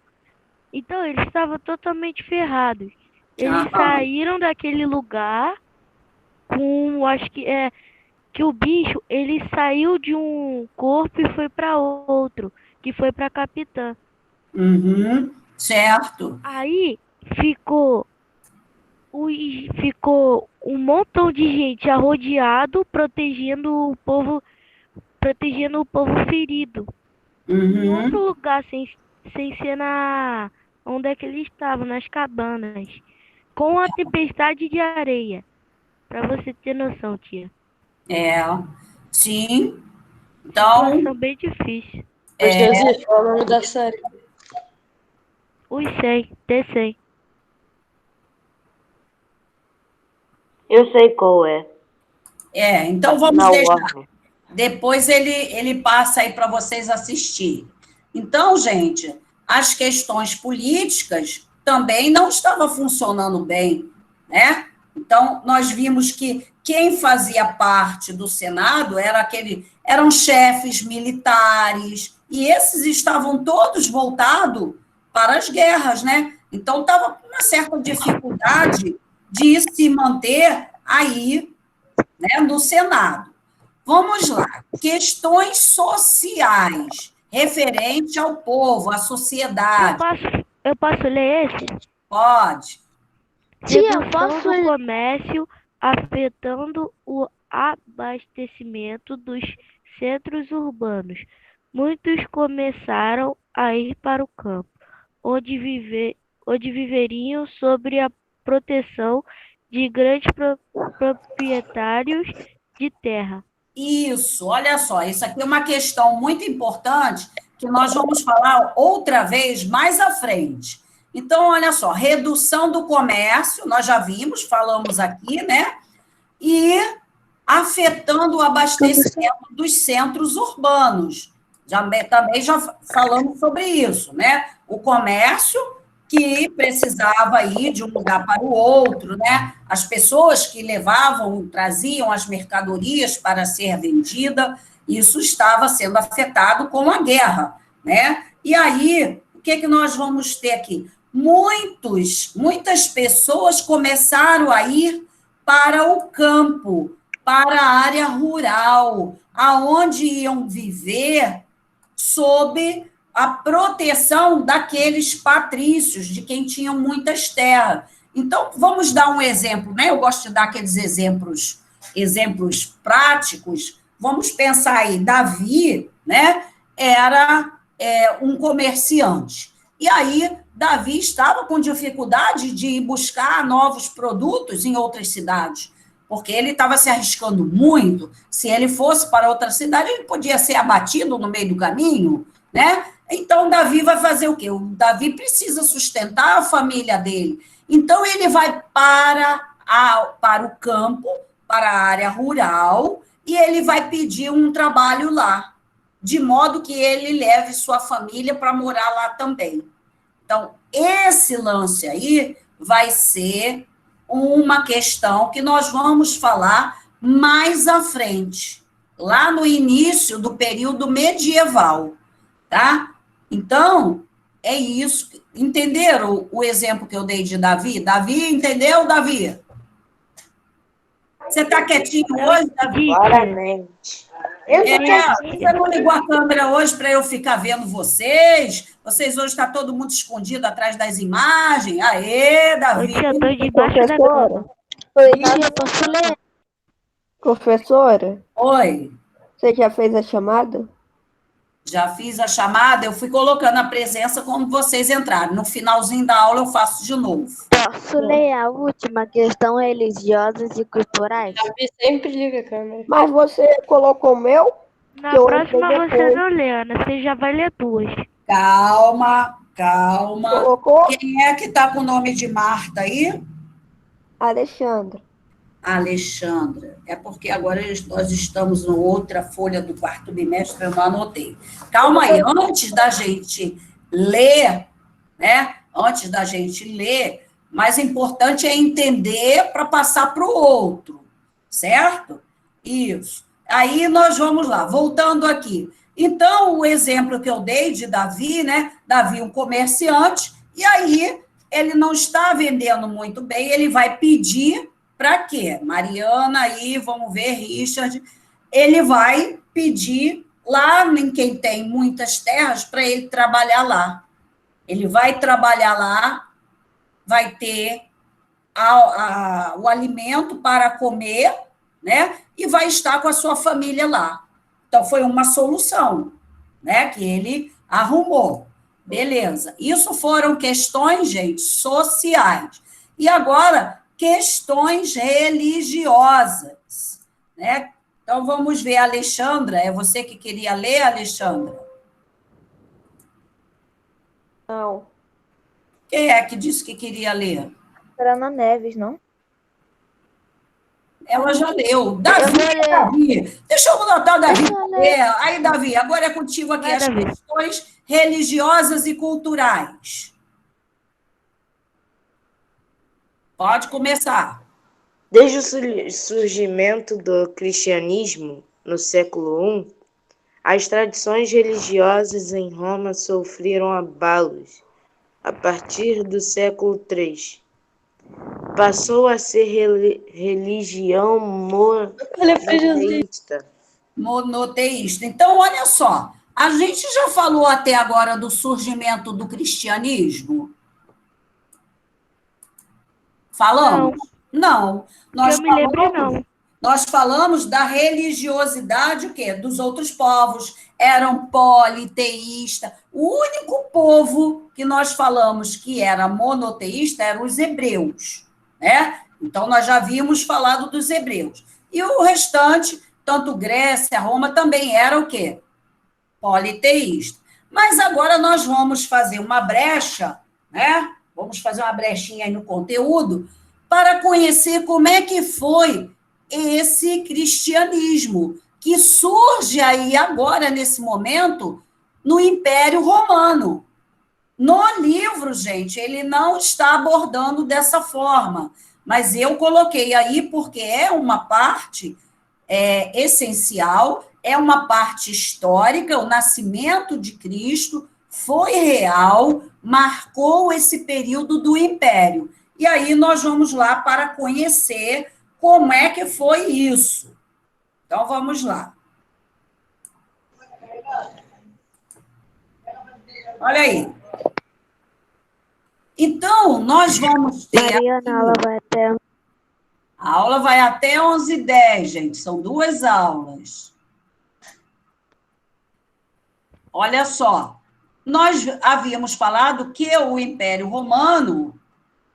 Então, eles estavam totalmente ferrados. Eles saíram daquele lugar acho que o bicho, ele saiu de um corpo e foi para outro, que foi para capitã. Uhum, certo. Aí ficou um montão de gente arrodeado, protegendo o povo ferido. Em Uhum. outro lugar, sem ser onde é que eles estavam, nas cabanas. Com a tempestade de areia. Pra você ter noção, tia. É, sim. Então, Situação bem difícil. Mas, Jesus, qual é o nome da série? Os 100, T100. Eu sei qual é. então vamos Na deixar. Warner. Depois ele passa aí para vocês assistirem. Então, gente, as questões políticas também não estavam funcionando bem, né? Então, nós vimos que quem fazia parte do Senado eram chefes militares, e esses estavam todos voltados para as guerras, né? Então, estava com uma certa dificuldade de se manter aí, né, no Senado. Vamos lá. Questões sociais, referente ao povo, à sociedade. Eu posso ler esse? Pode. Tia, eu posso ler. Comércio afetando o abastecimento dos centros urbanos. Muitos começaram a ir para o campo, onde viveriam sob a proteção de grandes proprietários de terra. Isso, olha só, isso aqui é uma questão muito importante que nós vamos falar outra vez mais à frente. Então, olha só, redução do comércio, nós já vimos, falamos aqui, né? E afetando o abastecimento dos centros urbanos. Também já falamos sobre isso, né? O comércio que precisava ir de um lugar para o outro, né? As pessoas que traziam as mercadorias para ser vendida, isso estava sendo afetado com a guerra, né? E aí, o que nós vamos ter aqui? Muitas pessoas começaram a ir para o campo, para a área rural, aonde iam viver sob a proteção daqueles patrícios, de quem tinham muitas terras. Então, vamos dar um exemplo, né? Eu gosto de dar aqueles exemplos práticos. Vamos pensar aí, Davi, né? Era um comerciante. E aí, Davi estava com dificuldade de ir buscar novos produtos em outras cidades, porque ele estava se arriscando muito. Se ele fosse para outra cidade, ele podia ser abatido no meio do caminho, né? Então, Davi vai fazer o quê? O Davi precisa sustentar a família dele. Então, ele vai para o campo, para a área rural, e ele vai pedir um trabalho lá, de modo que ele leve sua família para morar lá também. Então, esse lance aí vai ser uma questão que nós vamos falar mais à frente, lá no início do período medieval, tá? Então, é isso. Entenderam o exemplo que eu dei de Davi? Davi, entendeu, Davi? Você está quietinho hoje, Davi? Claramente. Você não ligou a câmera hoje para eu ficar vendo vocês? Vocês hoje estão todo mundo escondido atrás das imagens? Aê, Davi! Eu estou debaixo da cama. Professora? Oi. Você já fez a chamada? Já fiz a chamada, eu fui colocando a presença quando vocês entraram. No finalzinho da aula eu faço de novo. Posso ler a última questão, religiosas e culturais? Davi sempre liga a câmera. Mas você colocou o meu? Na próxima você não lê, Ana, você já vai ler duas. Calma. Colocou? Quem é que está com o nome de Marta aí? Alexandra. É porque agora nós estamos em outra folha do quarto bimestre, eu não anotei. Calma aí, antes da gente ler, né? Antes da gente ler, mais importante é entender para passar para o outro, certo? Isso. Aí nós vamos lá, voltando aqui. Então, o exemplo que eu dei de Davi, né? Davi, um comerciante, e aí ele não está vendendo muito bem, ele vai pedir Para quê? Mariana aí, vamos ver, Richard, ele vai pedir lá em quem tem muitas terras para ele trabalhar lá. Ele vai trabalhar lá, vai ter o alimento para comer, né? E vai estar com a sua família lá. Então, foi uma solução, né? Que ele arrumou. Beleza. Isso foram questões, gente, sociais. E agora, questões religiosas, né? Então, vamos ver, Alexandra. É você que queria ler, Alexandra? Não. Quem é que disse que queria ler? Era Ana Neves, não? Ela já leu. Davi. Deixa eu botar o Davi. Aí, Davi, agora é contigo aqui as questões religiosas e culturais. Pode começar. Desde o surgimento do cristianismo, no século I, as tradições religiosas em Roma sofreram abalos. A partir do século III, passou a ser religião monoteísta. Monoteísta. Então, olha só, a gente já falou até agora do surgimento do cristianismo? Falamos? Não. Nós falamos da religiosidade, o quê? Dos outros povos. Eram politeístas. O único povo que nós falamos que era monoteísta eram os hebreus, né? Então, nós já havíamos falado dos hebreus. E o restante, tanto Grécia, Roma, também era o quê? Politeísta. Mas agora nós vamos fazer uma brecha, né? Vamos fazer uma brechinha aí no conteúdo para conhecer como é que foi esse cristianismo que surge aí agora, nesse momento, no Império Romano. No livro, gente, ele não está abordando dessa forma, mas eu coloquei aí porque é uma parte essencial, é uma parte histórica, o nascimento de Cristo foi real, marcou esse período do Império. E aí nós vamos lá para conhecer como é que foi isso. Então, vamos lá. Olha aí. Então, nós vamos ter... Mariana, a aula vai até 11h10, gente. São 2 aulas. Olha só. Nós havíamos falado que o Império Romano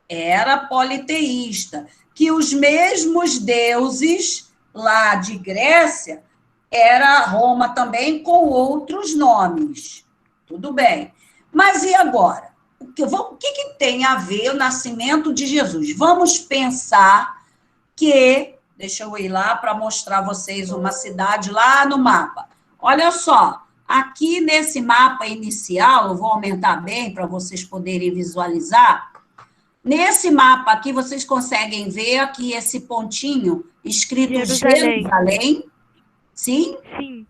era politeísta, que os mesmos deuses lá de Grécia era Roma também com outros nomes. Tudo bem. Mas e agora? O que tem a ver o nascimento de Jesus? Vamos pensar que... Deixa eu ir lá para mostrar a vocês uma cidade lá no mapa. Olha só, aqui nesse mapa inicial, eu vou aumentar bem para vocês poderem visualizar. Nesse mapa aqui, vocês conseguem ver aqui esse pontinho escrito Jerusalém. Sim? Sim.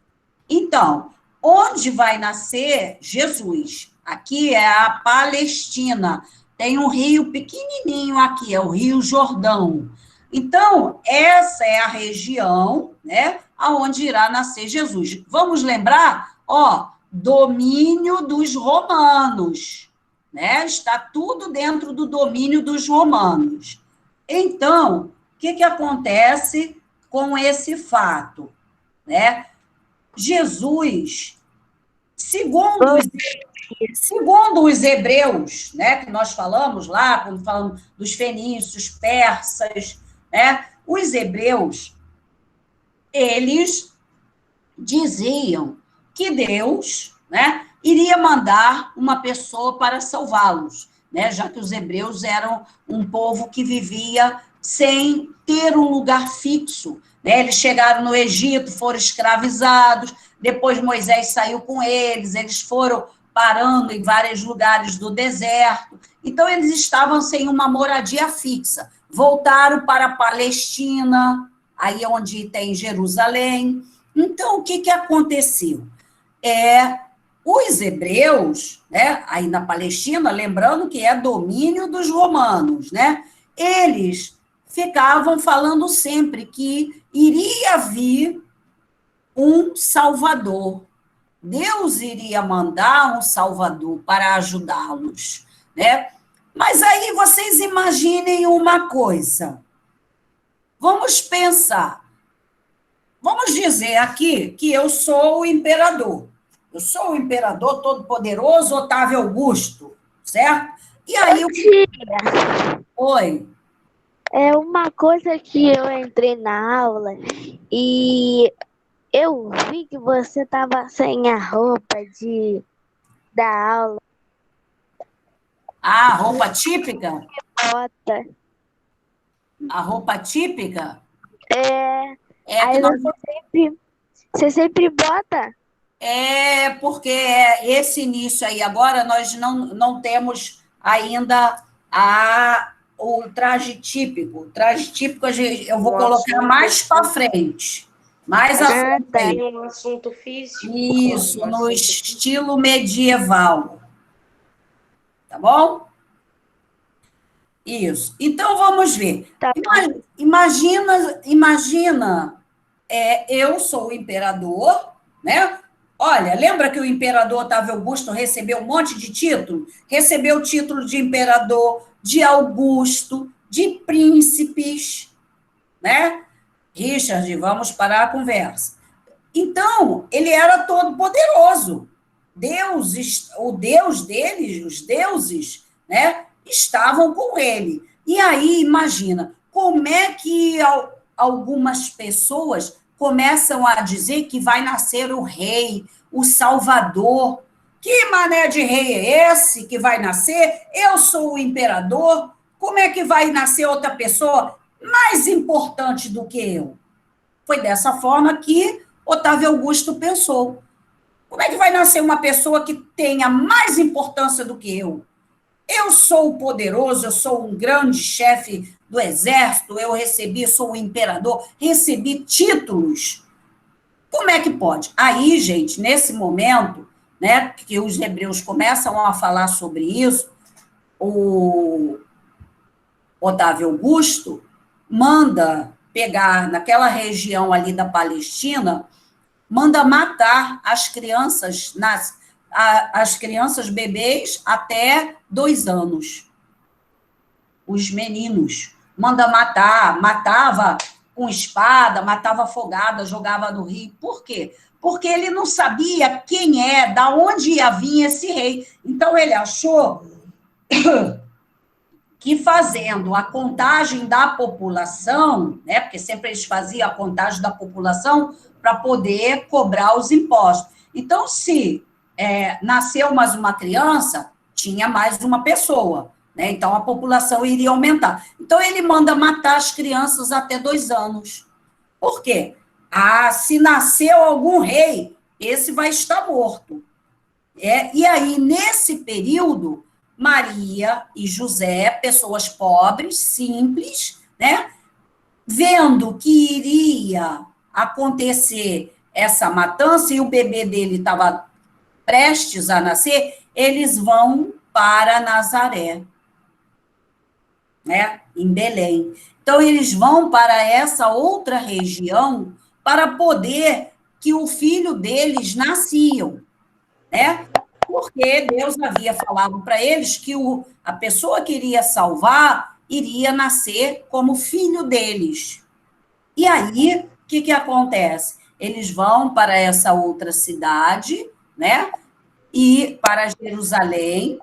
Então, onde vai nascer Jesus? Aqui é a Palestina. Tem um rio pequenininho aqui, é o Rio Jordão. Então, essa é a região, né, aonde irá nascer Jesus. Vamos lembrar, domínio dos romanos, né? Está tudo dentro do domínio dos romanos. Então, o que acontece com esse fato, né? Jesus, segundo os hebreus, né, que nós falamos lá, quando falamos dos fenícios, persas, né, os hebreus, eles diziam que Deus, né, iria mandar uma pessoa para salvá-los, né, já que os hebreus eram um povo que vivia sem ter um lugar fixo, né? Eles chegaram no Egito, foram escravizados, depois Moisés saiu com eles foram parando em vários lugares do deserto, então eles estavam sem uma moradia fixa, voltaram para a Palestina, aí onde tem Jerusalém. Então, o que aconteceu? Os hebreus, né, aí na Palestina, lembrando que é domínio dos romanos, né, eles ficavam falando sempre que iria vir um Salvador. Deus iria mandar um Salvador para ajudá-los, né? Mas aí vocês imaginem uma coisa. Vamos pensar. Vamos dizer aqui que eu sou o imperador. Eu sou o imperador todo-poderoso Otávio Augusto, certo? E aí... Oi. É uma coisa que eu entrei na aula e eu vi que você estava sem a roupa da aula. Ah, roupa típica? Bota. A roupa típica? É. Aí você sempre bota? É, porque esse início aí, agora nós não temos ainda o traje típico. O traje típico eu vou colocar mais para frente. Mais à frente. Tem um assunto físico. Isso, no estilo medieval. Tá bom? Isso. Então, vamos ver. Tá. Imagina, eu sou o imperador, né? Olha, lembra que o imperador Otávio Augusto recebeu um monte de título? Recebeu o título de imperador, de Augusto, de príncipes, né? Richard, vamos parar a conversa. Então, ele era todo poderoso. O Deus deles, os deuses, né, estavam com ele. E aí, imagina, como é que algumas pessoas começam a dizer que vai nascer o rei, o Salvador. Que mané de rei é esse que vai nascer? Eu sou o imperador. Como é que vai nascer outra pessoa mais importante do que eu? Foi dessa forma que Otávio Augusto pensou. Como é que vai nascer uma pessoa que tenha mais importância do que eu? Eu sou o poderoso, eu sou um grande chefe do exército, sou o imperador, recebi títulos. Como é que pode? Aí, gente, nesse momento, né, que os hebreus começam a falar sobre isso, o Otávio Augusto manda pegar naquela região ali da Palestina, manda matar as crianças, as crianças bebês até 2 anos. Os meninos. Manda matar, matava com espada, matava afogada, jogava no rio. Por quê? Porque ele não sabia quem da onde ia vir esse rei. Então, ele achou que fazendo a contagem da população, né, porque sempre eles faziam a contagem da população para poder cobrar os impostos. Então, se nasceu mais uma criança, tinha mais uma pessoa, né? Então, a população iria aumentar. Então, ele manda matar as crianças até 2 anos. Por quê? Se nasceu algum rei, esse vai estar morto. E aí, nesse período, Maria e José, pessoas pobres, simples, né? Vendo que iria acontecer essa matança e o bebê dele estava prestes a nascer, eles vão para Nazaré, né? Em Belém. Então, eles vão para essa outra região para poder que o filho deles nasciam, né? Porque Deus havia falado para eles que a pessoa que iria salvar iria nascer como filho deles. E aí, o que acontece? Eles vão para essa outra cidade, né? E para Jerusalém,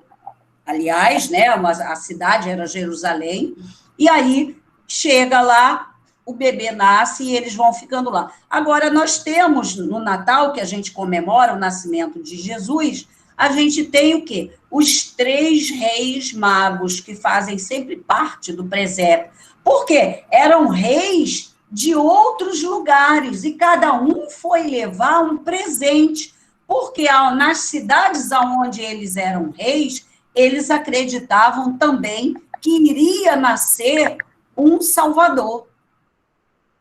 aliás, né? A cidade era Jerusalém, e aí chega lá, o bebê nasce e eles vão ficando lá. Agora, nós temos no Natal, que a gente comemora o nascimento de Jesus, a gente tem o quê? Os 3 reis magos, que fazem sempre parte do presépio. Por quê? Eram reis de outros lugares, e cada um foi levar um presente, porque nas cidades onde eles eram reis, eles acreditavam também que iria nascer um Salvador.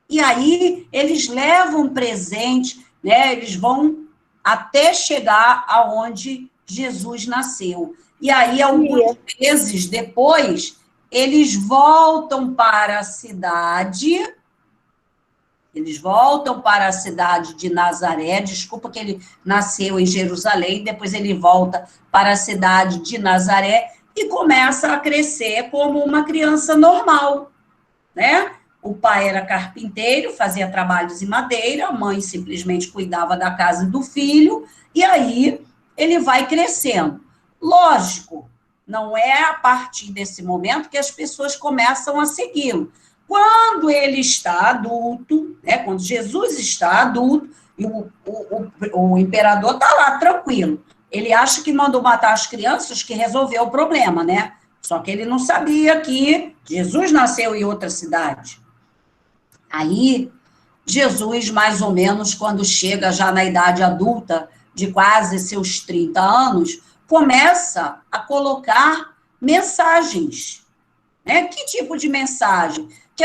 E aí, eles levam presente, né? Eles vão até chegar aonde Jesus nasceu. E aí, alguns meses depois, eles voltam para a cidade. Eles voltam para a cidade de Nazaré. Desculpa que ele nasceu em Jerusalém, depois ele volta para a cidade de Nazaré e começa a crescer como uma criança normal, né? O pai era carpinteiro, fazia trabalhos em madeira, a mãe simplesmente cuidava da casa do filho, e aí ele vai crescendo. Lógico, não é a partir desse momento que as pessoas começam a segui-lo. Quando ele está adulto, né, quando Jesus está adulto, e o imperador está lá, tranquilo. Ele acha que mandou matar as crianças, que resolveu o problema, né? Só que ele não sabia que Jesus nasceu em outra cidade. Aí, Jesus, mais ou menos, quando chega já na idade adulta, de quase seus 30 anos, começa a colocar mensagens. Né? Que tipo de mensagem? Que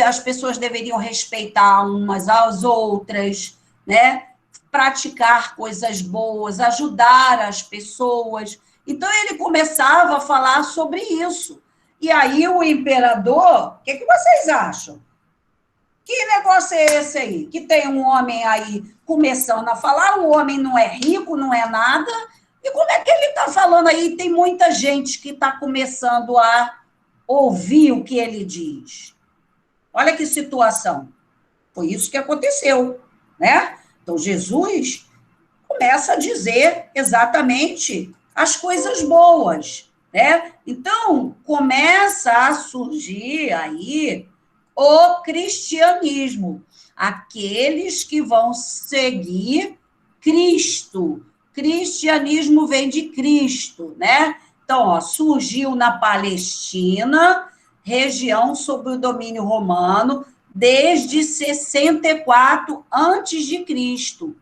as pessoas deveriam respeitar umas às outras, né? Praticar coisas boas, ajudar as pessoas. Então, ele começava a falar sobre isso. E aí, o imperador, o que vocês acham? Que negócio é esse aí? Que tem um homem aí começando a falar, o homem não é rico, não é nada, e como é que ele está falando aí? Tem muita gente que está começando a ouvir o que ele diz. Olha que situação. Foi isso que aconteceu, né? Então, Jesus começa a dizer exatamente as coisas boas, né? Então, começa a surgir aí o cristianismo, aqueles que vão seguir Cristo. Cristianismo vem de Cristo, né? Então, ó, surgiu na Palestina, região sob o domínio romano, desde 64 antes de Cristo,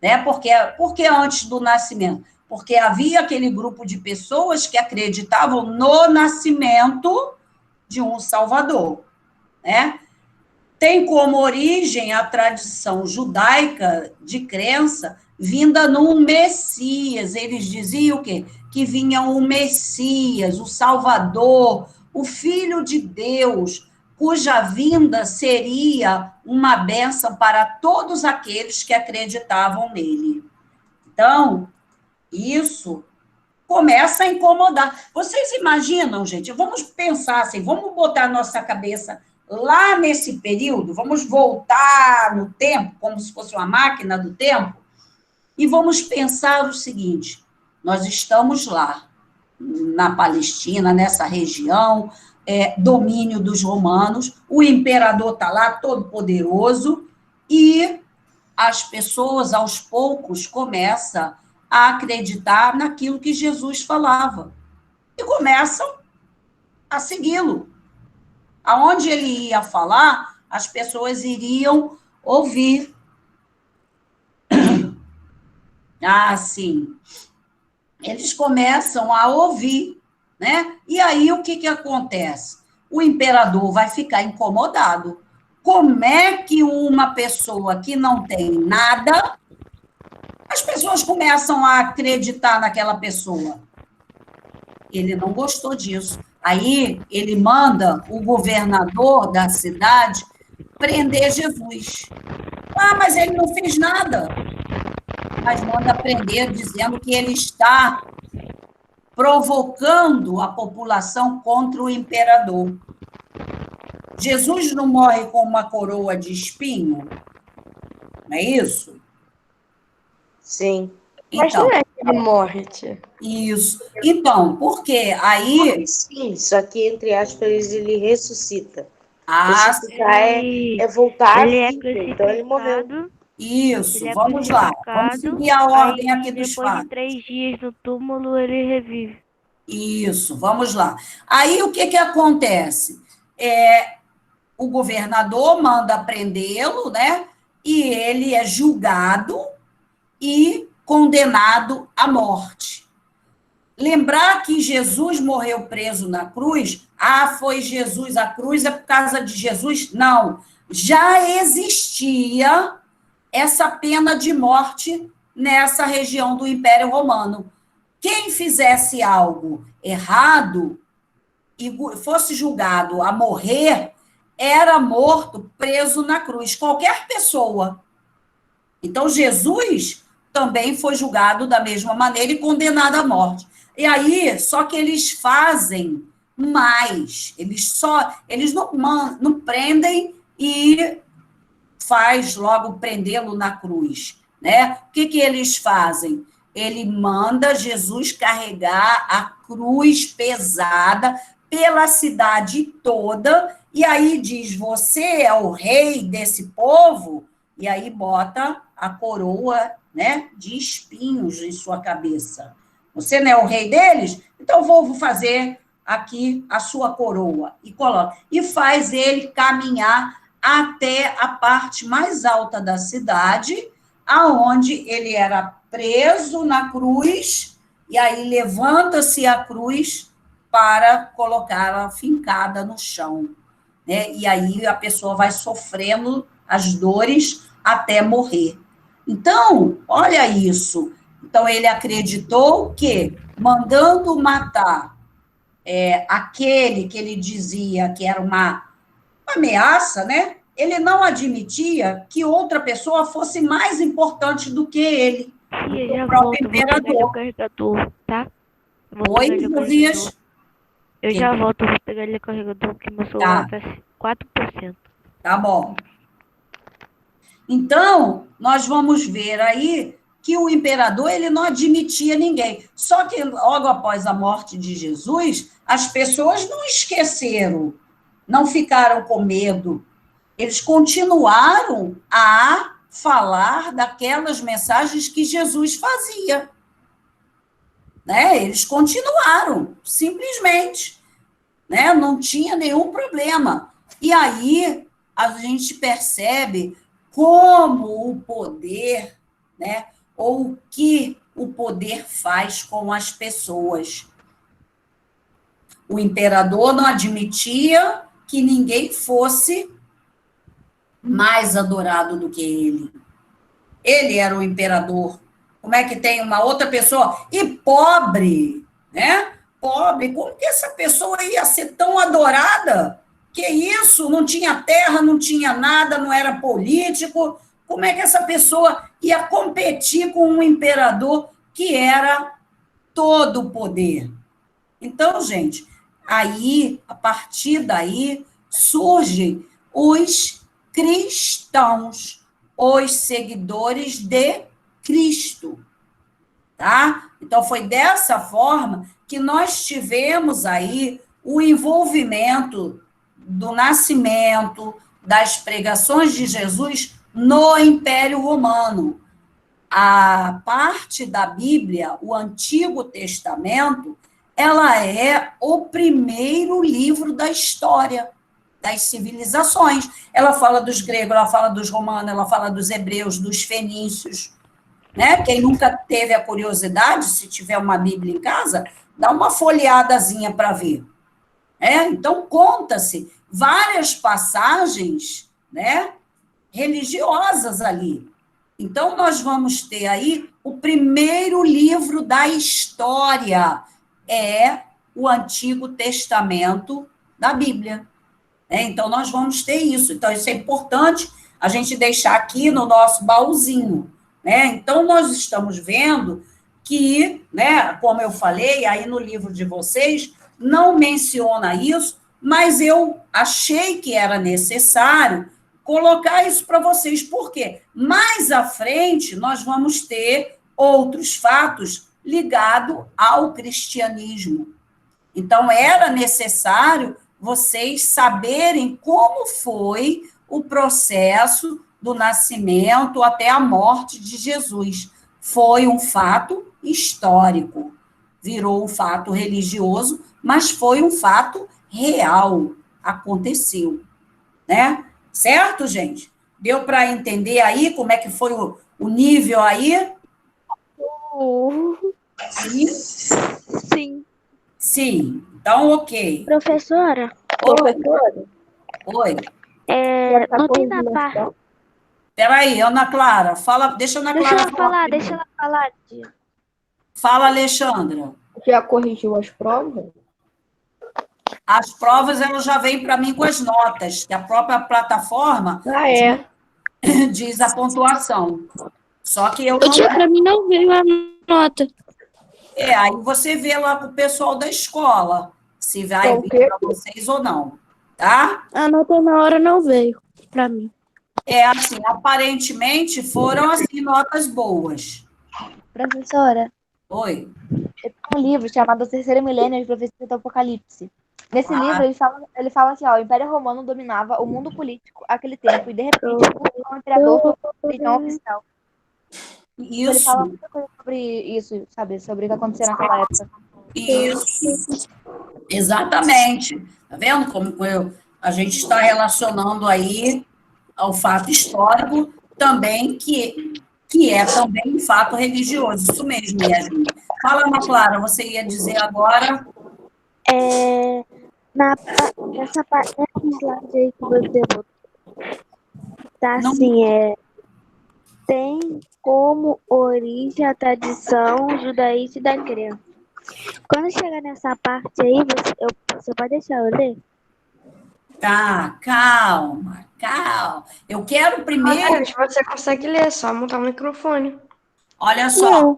né? Porque antes do nascimento? Porque havia aquele grupo de pessoas que acreditavam no nascimento de um Salvador, né? Tem como origem a tradição judaica de crença vinda num Messias. Eles diziam o quê? Que vinha o Messias, o Salvador, o Filho de Deus, cuja vinda seria uma bênção para todos aqueles que acreditavam nele. Então, isso começa a incomodar. Vocês imaginam, gente? Vamos pensar assim, vamos botar a nossa cabeça lá nesse período, vamos voltar no tempo, como se fosse uma máquina do tempo, e vamos pensar o seguinte: nós estamos lá, na Palestina, nessa região, domínio dos romanos, o imperador está lá, todo poderoso, e as pessoas, aos poucos, começam a acreditar naquilo que Jesus falava, e começam a segui-lo. Aonde ele ia falar, as pessoas iriam ouvir. Ah, sim. Eles começam a ouvir, né? E aí, o que acontece? O imperador vai ficar incomodado. Como é que uma pessoa que não tem nada, as pessoas começam a acreditar naquela pessoa? Ele não gostou disso. Aí, ele manda o governador da cidade prender Jesus. Ah, mas ele não fez nada. Mas manda prender, dizendo que ele está provocando a população contra o imperador. Jesus não morre com uma coroa de espinho? Não é isso? Sim. Então, Mas não é que ele morre, tia. Isso. Então, porque aí... Sim, só que, entre aspas, ele ressuscita. Ah, Ressuscitar é voltar à vida. Então, ele morreu. Isso, vamos lá. Vamos seguir a ordem aqui dos fatos. Depois de 3 dias no túmulo, ele revive. Isso, vamos lá. Aí, o que acontece? O governador manda prendê-lo, né? E ele é julgado e condenado à morte. Lembrar que Jesus morreu preso na cruz, foi Jesus, a cruz é por causa de Jesus? Não, já existia essa pena de morte nessa região do Império Romano. Quem fizesse algo errado e fosse julgado a morrer, era morto preso na cruz. Qualquer pessoa. Então, Jesus também foi julgado da mesma maneira e condenado à morte. E aí, só que eles fazem mais. Eles não prendem e faz logo prendê-lo na cruz, né? O que eles fazem? Ele manda Jesus carregar a cruz pesada pela cidade toda, e aí diz, você é o rei desse povo, e aí bota a coroa, né, de espinhos em sua cabeça. Você não é o rei deles? Então vou fazer aqui a sua coroa. E coloca. E faz ele caminhar até a parte mais alta da cidade, aonde ele era preso na cruz, e aí levanta-se a cruz para colocá-la fincada no chão, né? E aí a pessoa vai sofrendo as dores até morrer. Então, olha isso. Então, ele acreditou que, mandando matar aquele que ele dizia que era uma ameaça, né? Ele não admitia que outra pessoa fosse mais importante do que ele, o próprio imperador. Tá? Oi, Josias? Eu já volto, vou pegar ele carregador, que meu celular tá 4%. Tá bom. Então, nós vamos ver aí que o imperador, ele não admitia ninguém. Só que logo após a morte de Jesus, as pessoas não esqueceram, não ficaram com medo. Eles continuaram a falar daquelas mensagens que Jesus fazia. Né? Eles continuaram, simplesmente. Né? Não tinha nenhum problema. E aí a gente percebe como o poder, né? Ou o que o poder faz com as pessoas. O imperador não admitia que ninguém fosse mais adorado do que ele. Ele era o imperador. Como é que tem uma outra pessoa? E pobre, né? Pobre, como que essa pessoa ia ser tão adorada? Que isso? Não tinha terra, não tinha nada, não era político. Como é que essa pessoa ia competir com um imperador que era todo o poder? Então, gente, aí, a partir daí, surgem os cristãos, os seguidores de Cristo, tá? Então, foi dessa forma que nós tivemos aí o envolvimento do nascimento, das pregações de Jesus no Império Romano. A parte da Bíblia, o Antigo Testamento, ela é o primeiro livro da história das civilizações. Ela fala dos gregos, ela fala dos romanos, ela fala dos hebreus, dos fenícios. Né? Quem nunca teve a curiosidade, se tiver uma Bíblia em casa, dá uma folheadazinha para ver. Então, conta-se várias passagens, né, religiosas ali. Então, nós vamos ter aí o primeiro livro da história, é o Antigo Testamento da Bíblia. Então, nós vamos ter isso. Então, isso é importante a gente deixar aqui no nosso baúzinho. Né? Então, nós estamos vendo que, né, como eu falei, aí no livro de vocês, não menciona isso, mas eu achei que era necessário colocar isso para vocês, porque mais à frente nós vamos ter outros fatos ligados ao cristianismo. Então, era necessário vocês saberem como foi o processo do nascimento até a morte de Jesus. Foi um fato histórico, virou um fato religioso, mas foi um fato real, aconteceu, né? Certo, gente? Deu para entender aí como é que foi o nível aí? Sim? Sim. Sim, então ok. Professora? Oi. Não tem na parte. Peraí, Ana Clara, fala, deixa a Ana Clara falar. Deixa ela falar, tia. Fala, Alexandra. Já corrigiu as provas? As provas, elas já vêm para mim com as notas, que a própria plataforma diz a pontuação. Só que eu não... Para mim não veio a nota. Aí você vê lá com o pessoal da escola, se vai vir para vocês ou não, tá? A nota na hora não veio para mim. Assim, aparentemente foram, assim, notas boas. Professora, Oi. tem um livro chamado O Terceiro Milênio de Profecia do Apocalipse. Nesse livro, ele fala assim, ó, o Império Romano dominava o mundo político naquele tempo, e de repente o imperador foi uma religião oficial. Isso. Ele fala muita coisa sobre isso, sabe? Sobre o que aconteceu naquela época. Isso. Exatamente. Tá vendo como a gente está relacionando aí ao fato histórico também, que é também um fato religioso. Isso mesmo, Yasmin. Fala, Ana Clara, você ia dizer agora... Nessa slide aí que você botou, tá assim, tem como origem a tradição judaísta da crença. Quando chegar nessa parte aí, você pode deixar eu ler? Tá, calma. Eu quero primeiro... Você consegue ler, só montar o microfone. Olha só,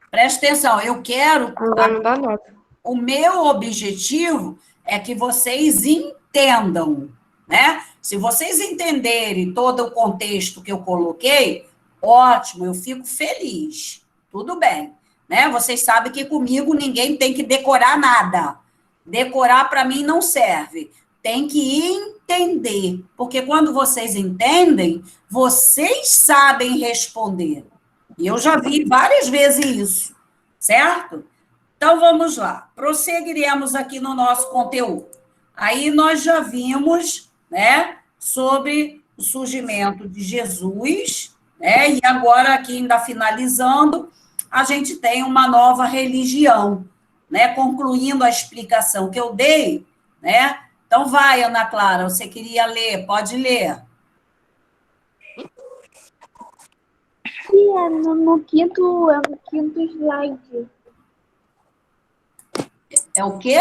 presta atenção, eu quero... Não dá nota. O meu objetivo é que vocês entendam, né? Se vocês entenderem todo o contexto que eu coloquei, ótimo, eu fico feliz. Tudo bem, né? Vocês sabem que comigo ninguém tem que decorar nada. Decorar para mim não serve. Tem que entender, porque quando vocês entendem, vocês sabem responder. E eu já vi várias vezes isso, certo? Então, vamos lá. Prosseguiremos aqui no nosso conteúdo. Aí nós já vimos, né, sobre o surgimento de Jesus, né, e agora aqui ainda finalizando, a gente tem uma nova religião, né, concluindo a explicação que eu dei, né. Então, vai, Ana Clara, você queria ler, pode ler. Sim, no quinto slide. É o quê?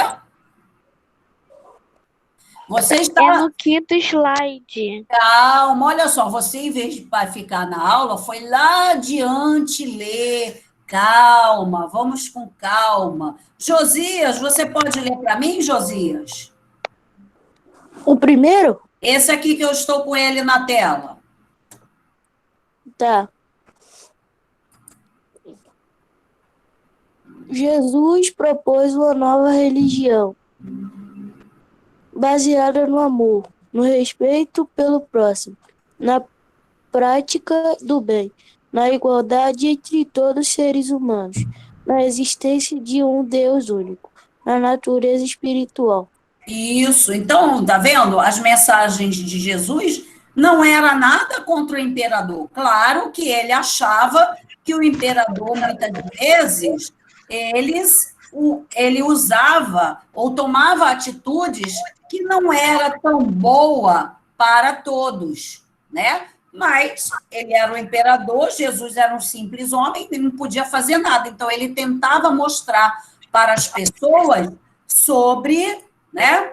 Você está... É no quinto slide. Calma, olha só, você, em vez de ficar na aula, foi lá adiante ler. Calma, vamos com calma. Josias, você pode ler para mim, Josias? O primeiro? Esse aqui que eu estou com ele na tela. Tá. Jesus propôs uma nova religião, baseada no amor, no respeito pelo próximo, na prática do bem, na igualdade entre todos os seres humanos, na existência de um Deus único, na natureza espiritual. Isso, então, tá vendo? As mensagens de Jesus não era nada contra o imperador. Claro que ele achava que o imperador, muitas vezes, ele usava ou tomava atitudes que não era tão boa para todos, né? Mas ele era o imperador, Jesus era um simples homem, ele não podia fazer nada. Então, ele tentava mostrar para as pessoas sobre, né,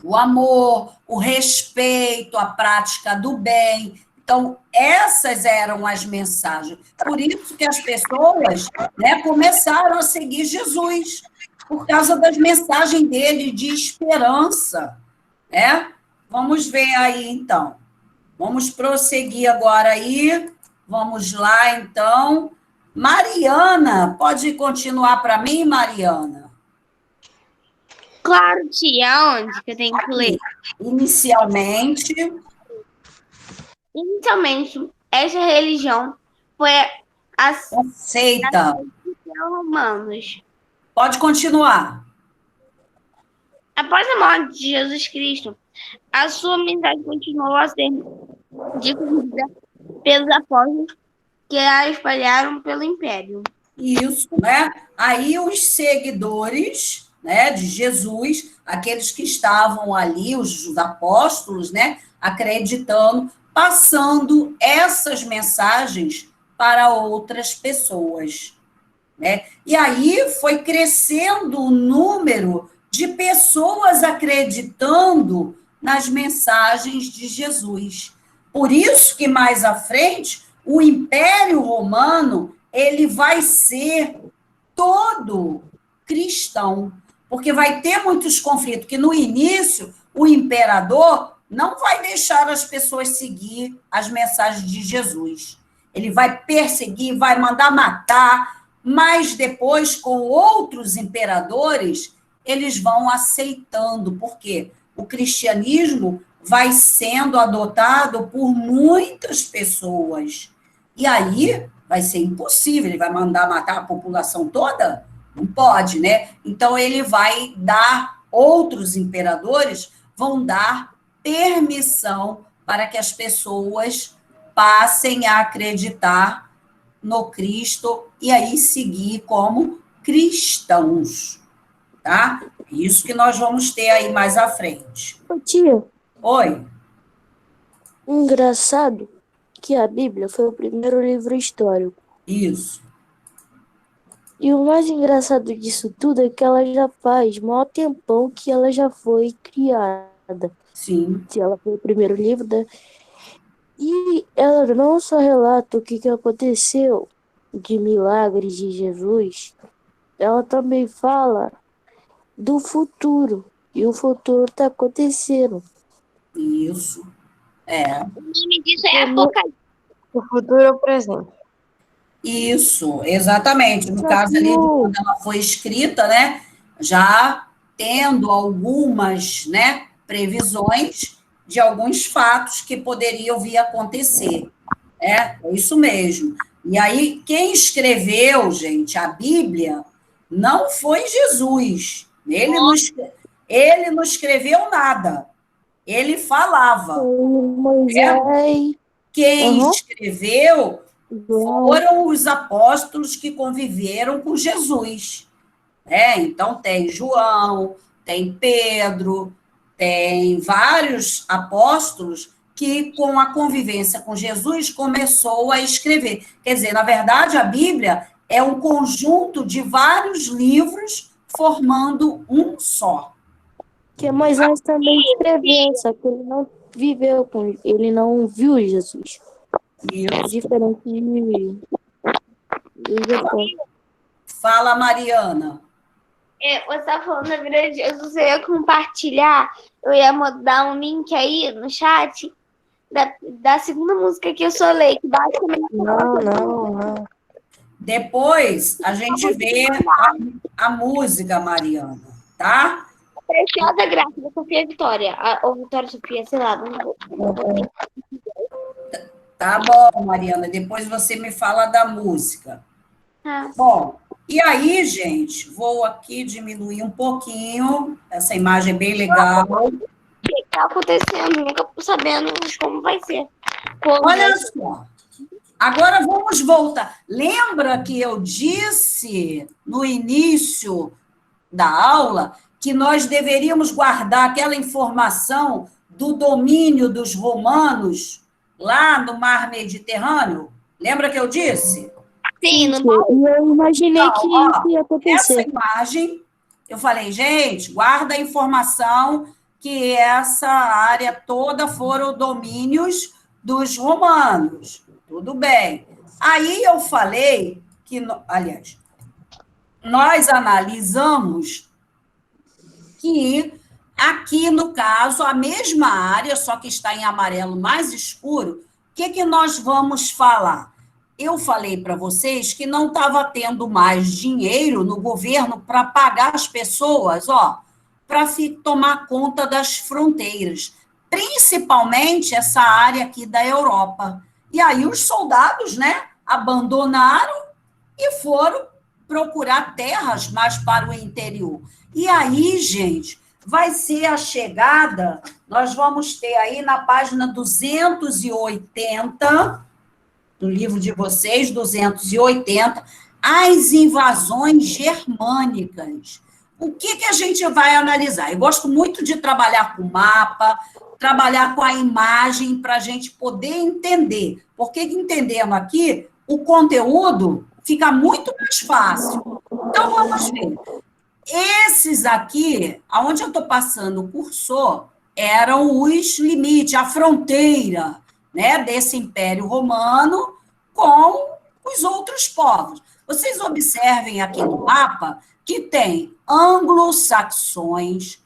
o amor, o respeito, a prática do bem. Então, essas eram as mensagens. Por isso que as pessoas, né, começaram a seguir Jesus, por causa das mensagens dele de esperança, né? Vamos ver aí, então. Vamos prosseguir agora aí. Vamos lá, então. Mariana, pode continuar para mim, Mariana? Claro, tia. Onde que eu tenho que ler? Inicialmente, essa religião foi aceita. pelos romanos. Pode continuar. Após a morte de Jesus Cristo, a sua mensagem continuou a ser difundida pelos apóstolos que a espalharam pelo império. Isso, né? Aí os seguidores, né, de Jesus, aqueles que estavam ali, os apóstolos, né, acreditando, passando essas mensagens para outras pessoas, né? E aí foi crescendo o número de pessoas acreditando nas mensagens de Jesus. Por isso que mais à frente, o Império Romano, ele vai ser todo cristão, porque vai ter muitos conflitos, que no início o imperador não vai deixar as pessoas seguir as mensagens de Jesus. Ele vai perseguir, vai mandar matar, mas depois, com outros imperadores, eles vão aceitando, porque o cristianismo vai sendo adotado por muitas pessoas. E aí vai ser impossível, ele vai mandar matar a população toda? Não pode, né? Então, ele vai dar, outros imperadores vão dar permissão para que as pessoas passem a acreditar no Cristo e aí seguir como cristãos, tá? Isso que nós vamos ter aí mais à frente. Ô, tia, Oi. engraçado que a Bíblia foi o primeiro livro histórico. Isso. E o mais engraçado disso tudo é que ela já faz maior tempão que ela já foi criada. Sim. Se ela foi o primeiro livro, né? E ela não só relata o que aconteceu de milagres de Jesus, ela também fala do futuro. E o futuro está acontecendo. Isso. É. O nome disso é Apocalipse. O futuro é o presente. Isso, exatamente. No caso ali, quando ela foi escrita, né, já tendo algumas, né, previsões de alguns fatos que poderiam vir a acontecer. É isso mesmo. E aí, quem escreveu, gente, a Bíblia, não foi Jesus. Ele não escreveu nada. Ele falava. Quem escreveu foram os apóstolos que conviveram com Jesus. Então, tem João, tem Pedro, tem vários apóstolos que, com a convivência com Jesus, começou a escrever. Quer dizer, na verdade, a Bíblia é um conjunto de vários livros formando um só. Que Moisés também escreveu, só que ele não viveu com ele, não viu Jesus. Isso. Diferente de Fala, Mariana. Você está falando da vida de Jesus, eu ia compartilhar, eu ia mandar um link aí no chat da segunda música que eu solei, que basicamente... Não. Depois a gente vê a música, Mariana, tá? Preciosa Graça, da Sofia Vitória. Ou Vitória Sofia, sei lá. Tá bom, Mariana. Depois você me fala da música. Bom, e aí, gente, vou aqui diminuir um pouquinho. Essa imagem é bem legal. O que está acontecendo? Nunca tô sabendo como vai ser. Olha só. Agora vamos voltar. Lembra que eu disse no início da aula que nós deveríamos guardar aquela informação do domínio dos romanos lá no mar Mediterrâneo? Lembra que eu disse? Sim, eu imaginei que isso ia acontecer. Essa imagem, eu falei, gente, guarda a informação que essa área toda foram domínios dos romanos. Tudo bem. Aí eu falei que, aliás, nós analisamos que aqui, no caso, a mesma área, só que está em amarelo mais escuro, o que nós vamos falar? Eu falei para vocês que não estava tendo mais dinheiro no governo para pagar as pessoas, para tomar conta das fronteiras, principalmente essa área aqui da Europa. E aí os soldados, né, abandonaram e foram procurar terras mais para o interior. E aí, gente, vai ser a chegada, nós vamos ter aí na página 280, do livro de vocês, 280, as invasões germânicas. O que a gente vai analisar? Eu gosto muito de trabalhar com mapa, trabalhar com a imagem para a gente poder entender. Porque entendendo aqui, o conteúdo fica muito mais fácil. Então, vamos ver. esses aqui, aonde eu estou passando o cursor, eram os limites, a fronteira, né, desse Império Romano com os outros povos. Vocês observem aqui no mapa que tem anglo-saxões,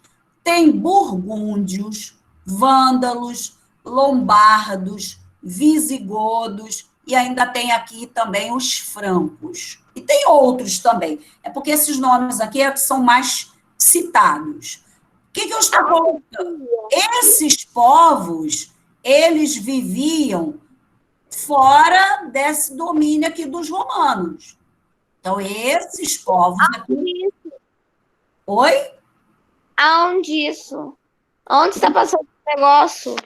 tem burgúndios, vândalos, lombardos, visigodos, e ainda tem aqui também os francos. E tem outros também. É porque esses nomes aqui são mais citados. O que eu estou colocando? Esses povos, eles viviam fora desse domínio aqui dos romanos. Então, esses povos aqui... Oi? Aonde isso? Onde está passando o negócio?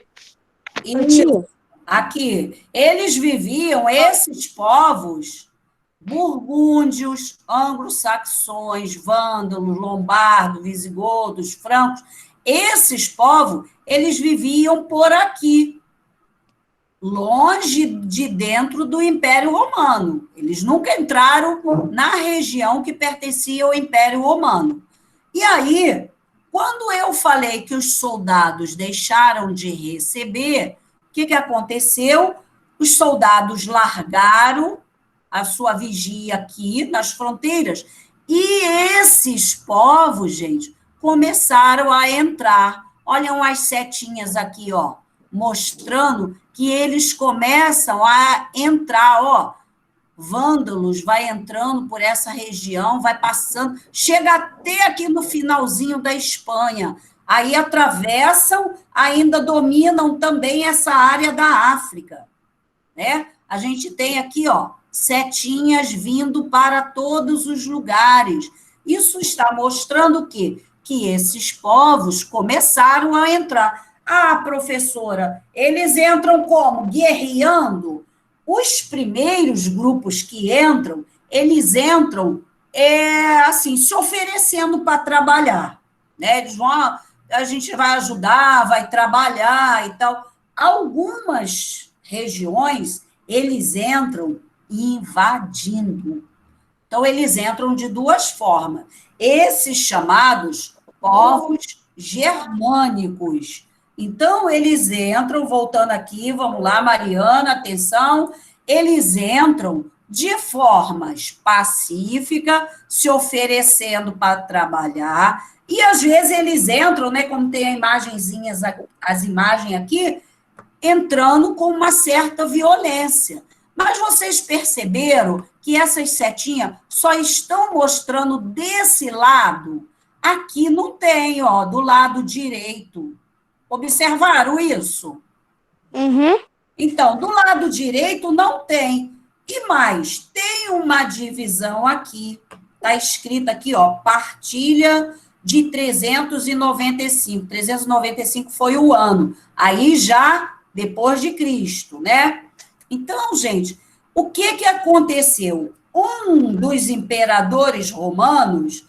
Aqui. Eles viviam, esses povos, burgúndios, anglo-saxões, vândalos, lombardos, visigodos, francos, esses povos, eles viviam por aqui, longe de dentro do Império Romano. Eles nunca entraram na região que pertencia ao Império Romano. E aí, quando eu falei que os soldados deixaram de receber, o que aconteceu? Os soldados largaram a sua vigia aqui nas fronteiras e esses povos, gente, começaram a entrar. Olham as setinhas aqui, ó, mostrando que eles começam a entrar, ó. Vândalos vai entrando por essa região, vai passando, chega até aqui no finalzinho da Espanha. Aí atravessam, ainda dominam também essa área da África, né? A gente tem aqui, ó, setinhas vindo para todos os lugares. Isso está mostrando o quê? Que esses povos começaram a entrar. Ah, professora, eles entram como? Guerreando? Os primeiros grupos que entram, eles entram, assim, se oferecendo para trabalhar, né? Eles vão, a gente vai ajudar, vai trabalhar e tal. Algumas regiões, eles entram invadindo. Então, eles entram de duas formas. Esses chamados povos germânicos. Então, eles entram, voltando aqui, vamos lá, Mariana, atenção, eles entram de formas pacífica, se oferecendo para trabalhar, e às vezes eles entram, né, como tem as imagens aqui, entrando com uma certa violência. Mas vocês perceberam que essas setinhas só estão mostrando desse lado? Aqui não tem, ó, do lado direito. Observaram isso? Uhum. Então, do lado direito não tem. E mais, tem uma divisão aqui, está escrito aqui, ó, partilha de 395. 395 foi o ano. Aí já depois de Cristo, né? Então, gente, o que aconteceu? Um dos imperadores romanos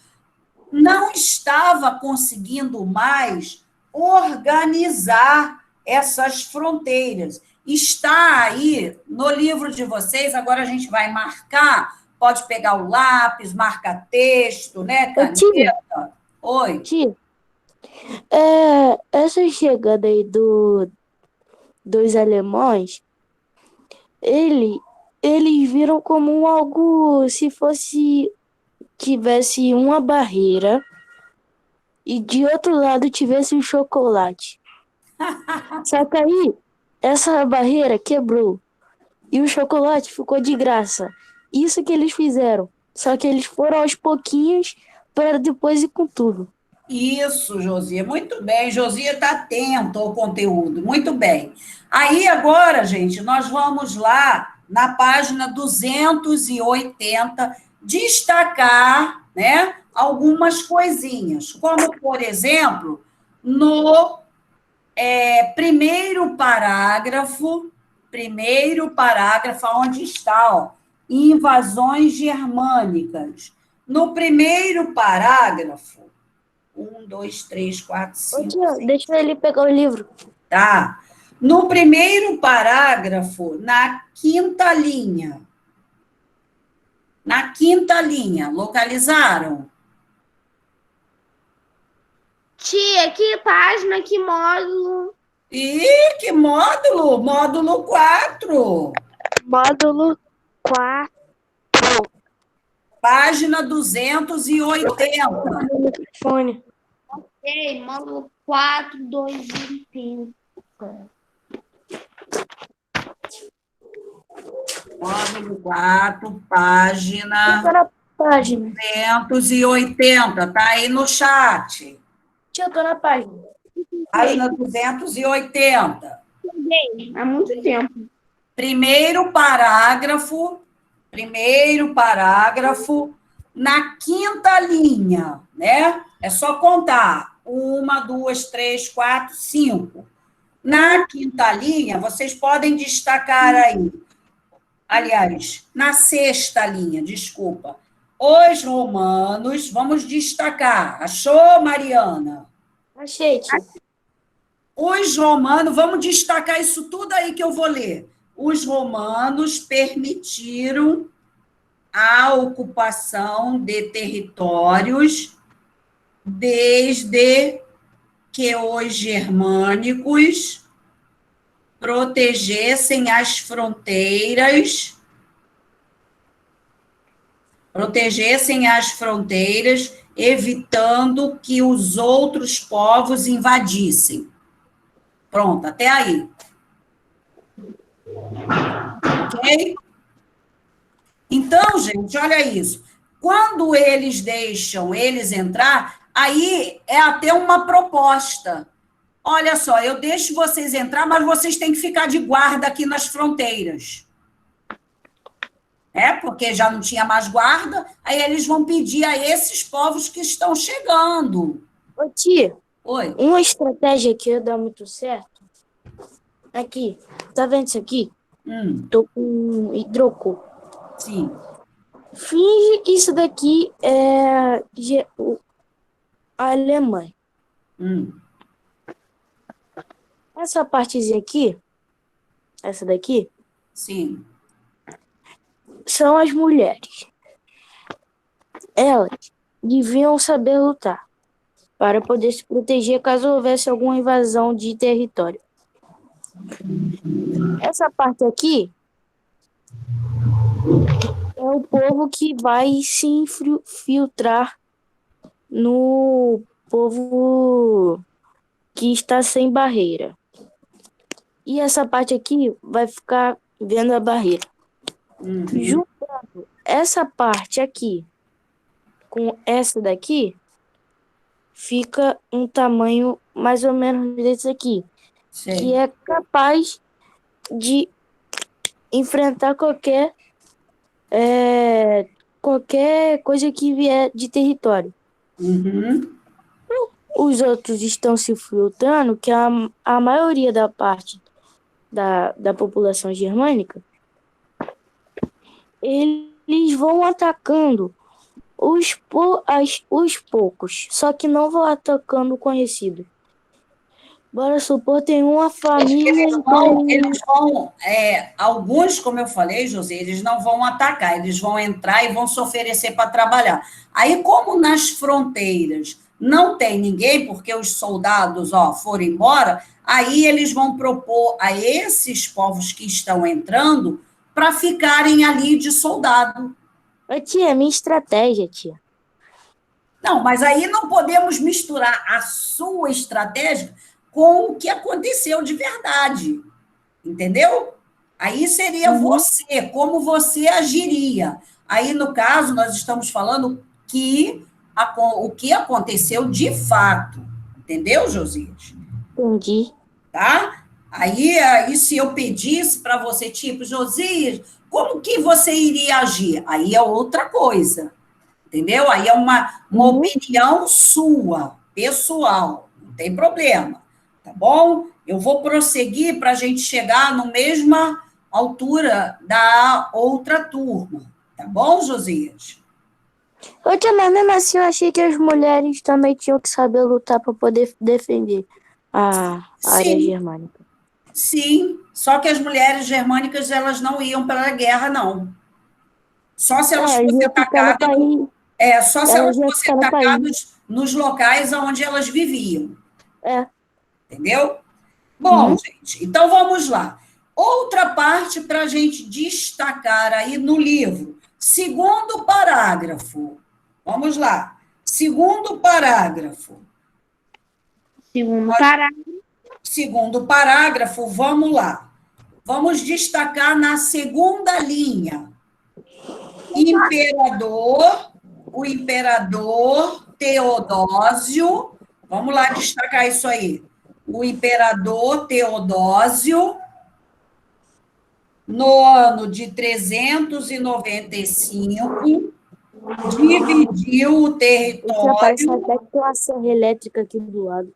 não estava conseguindo mais organizar essas fronteiras. Está aí no livro de vocês, agora a gente vai marcar, pode pegar o lápis, marca texto, né, caneta. Oi. Tia, essa chegada aí dos alemães, eles viram como algo, se tivesse uma barreira e de outro lado tivesse um chocolate. Só que aí, essa barreira quebrou e o chocolate ficou de graça. Isso que eles fizeram. Só que eles foram aos pouquinhos para depois ir com tudo. Isso, Josia. Muito bem. Josia está atento ao conteúdo. Muito bem. Aí, agora, gente, nós vamos lá na página 280 destacar, né, algumas coisinhas, como, por exemplo, no primeiro parágrafo, onde está, ó, invasões germânicas. No primeiro parágrafo, 1, 2, 3, 4, 5... Tia, deixa ele pegar o livro. Tá. No primeiro parágrafo, na quinta linha. Na quinta linha, localizaram? Tia, que página, que módulo? Ih, que módulo? Módulo 4. Módulo 4. Página 280. Fone. Ok, módulo 4, 280. Módulo 4, página Página. 280. Tá aí no chat. Tia, eu tô na página. Página 280. Há muito tempo. Primeiro parágrafo, na quinta linha, né? É só contar. 1, 2, 3, 4, 5. Na quinta linha, vocês podem destacar aí. Aliás, na sexta linha, desculpa. Os romanos, vamos destacar. Achou, Mariana? Achei, tia. Os romanos, vamos destacar isso tudo aí que eu vou ler. Os romanos permitiram a ocupação de territórios desde que os germânicos protegessem as fronteiras, evitando que os outros povos invadissem. Pronto, até aí. Ok? Então, gente, olha isso. Quando eles deixam eles entrar, aí é até uma proposta. Olha só, eu deixo vocês entrar, mas vocês têm que ficar de guarda aqui nas fronteiras. Porque já não tinha mais guarda, aí eles vão pedir a esses povos que estão chegando. Ô, tia. Oi. Uma estratégia que dá muito certo. Aqui. Tá vendo isso aqui? Tô com hidrocor. Sim. Finge que isso daqui é a Alemanha. Essa partezinha aqui, essa daqui, sim, são as mulheres. Elas deviam saber lutar para poder se proteger caso houvesse alguma invasão de território. Essa parte aqui é o povo que vai se infiltrar no povo que está sem barreira. E essa parte aqui vai ficar vendo a barreira. Juntando essa parte aqui com essa daqui, fica um tamanho mais ou menos desse aqui. Sim. Que é capaz de enfrentar qualquer coisa que vier de território. Os outros estão se filtrando, que a maioria da parte da população germânica, eles vão atacando os poucos, só que não vão atacando o conhecido. Bora supor, tem uma família... Eles vão alguns, como eu falei, José, eles não vão atacar, eles vão entrar e vão se oferecer para trabalhar. Aí, como nas fronteiras não tem ninguém, porque os soldados foram embora, aí eles vão propor a esses povos que estão entrando para ficarem ali de soldado. Ô, tia, minha estratégia, tia. Não, mas aí não podemos misturar a sua estratégia com o que aconteceu de verdade, entendeu? Aí seria você, como você agiria. Aí, no caso, nós estamos falando que o que aconteceu de fato, entendeu, Josias? Entendi. Tá? Aí se eu pedisse para você, tipo, Josias, como que você iria agir? Aí é outra coisa, entendeu? Aí é uma opinião sua, pessoal, não tem problema. Tá bom? Eu vou prosseguir para a gente chegar na mesma altura da outra turma. Tá bom, Josias? Ô, tia, mas mesmo assim eu achei que as mulheres também tinham que saber lutar para poder defender a área germânica. Sim, só que as mulheres germânicas, elas não iam para a guerra, não. Só se elas fossem atacadas... Só se elas fossem atacadas nos locais onde elas viviam. É. Entendeu? Bom, gente, então vamos lá. Outra parte para a gente destacar aí no livro. Segundo parágrafo. Vamos lá. Segundo parágrafo. Segundo parágrafo, vamos lá. Vamos destacar na segunda linha. O imperador Teodósio. Vamos lá destacar isso aí. O imperador Teodósio, no ano de 395, dividiu o território. Até que tem uma serra elétrica aqui do lado.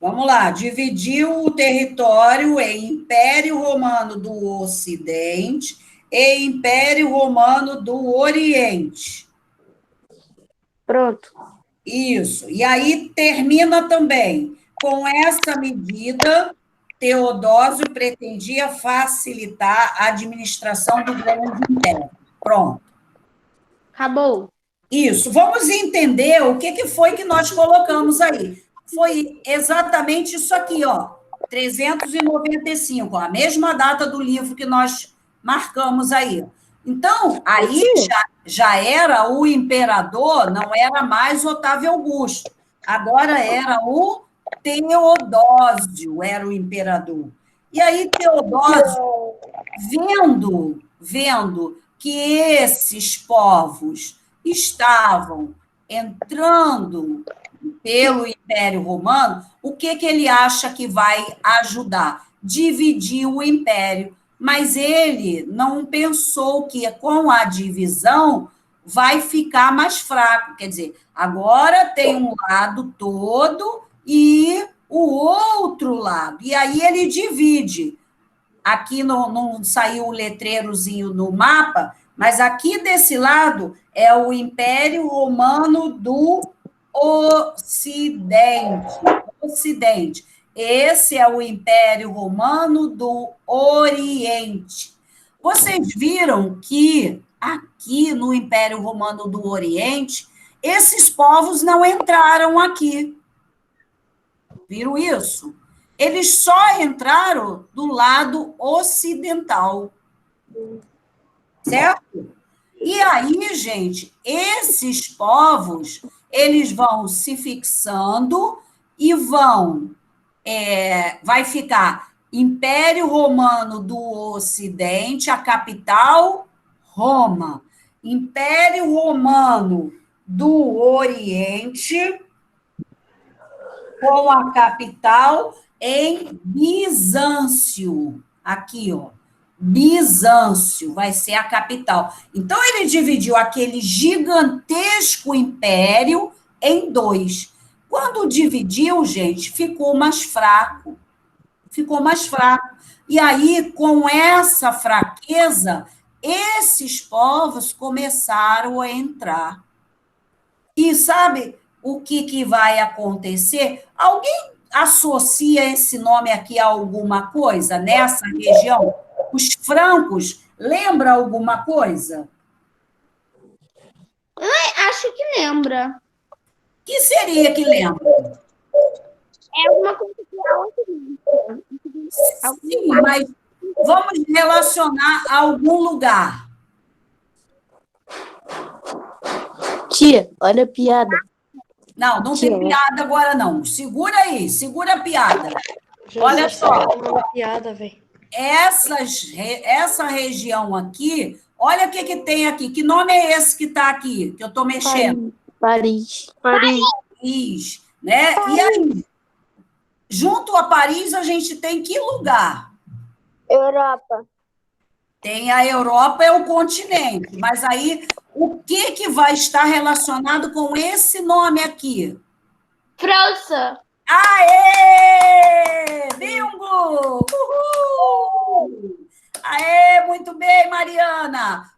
Vamos lá, dividiu o território em Império Romano do Ocidente e Império Romano do Oriente. Pronto. Isso. E aí termina também. Com essa medida, Teodósio pretendia facilitar a administração do grande império. Pronto. Acabou. Isso. Vamos entender o que foi que nós colocamos aí. Foi exatamente isso aqui, ó. 395, a mesma data do livro que nós marcamos aí. Então, aí já era o imperador, não era mais Otávio Augusto. Agora era o Teodósio, era o imperador. E aí, Teodósio, vendo que esses povos estavam entrando pelo Império Romano, o que ele acha que vai ajudar? Dividir o império. Mas ele não pensou que com a divisão vai ficar mais fraco. Quer dizer, agora tem um lado todo e o outro lado. E aí ele divide. Aqui não saiu o letreirozinho no mapa, mas aqui desse lado é o Império Romano do Ocidente. Esse é o Império Romano do Oriente. Vocês viram que aqui no Império Romano do Oriente, esses povos não entraram aqui. Viram isso? Eles só entraram do lado ocidental. Certo? E aí, gente, esses povos, eles vão se fixando e vai ficar Império Romano do Ocidente, a capital, Roma. Império Romano do Oriente, com a capital em Bizâncio. Aqui, ó. Bizâncio vai ser a capital. Então, ele dividiu aquele gigantesco império em dois. Quando dividiu, gente, ficou mais fraco. Ficou mais fraco. E aí, com essa fraqueza, esses povos começaram a entrar. E sabe o que vai acontecer? Alguém associa esse nome aqui a alguma coisa nessa região? Os francos, lembra alguma coisa? Acho que lembra. O que seria que lembra? É alguma coisa que é outra. Sim, mas vamos relacionar a algum lugar. Tia, olha a piada. Não tem piada agora, não. Segura aí, segura a piada. Olha só. Piada, velho. Essa região aqui, olha o que tem aqui. Que nome é esse que está aqui, que eu estou mexendo? Paris. Né? E aí, junto a Paris, a gente tem que lugar? Europa. Tem a Europa, é o continente. Mas aí, o que vai estar relacionado com esse nome aqui? França. Aê! Bingo! Uhul! Aê, muito bem, Mariana!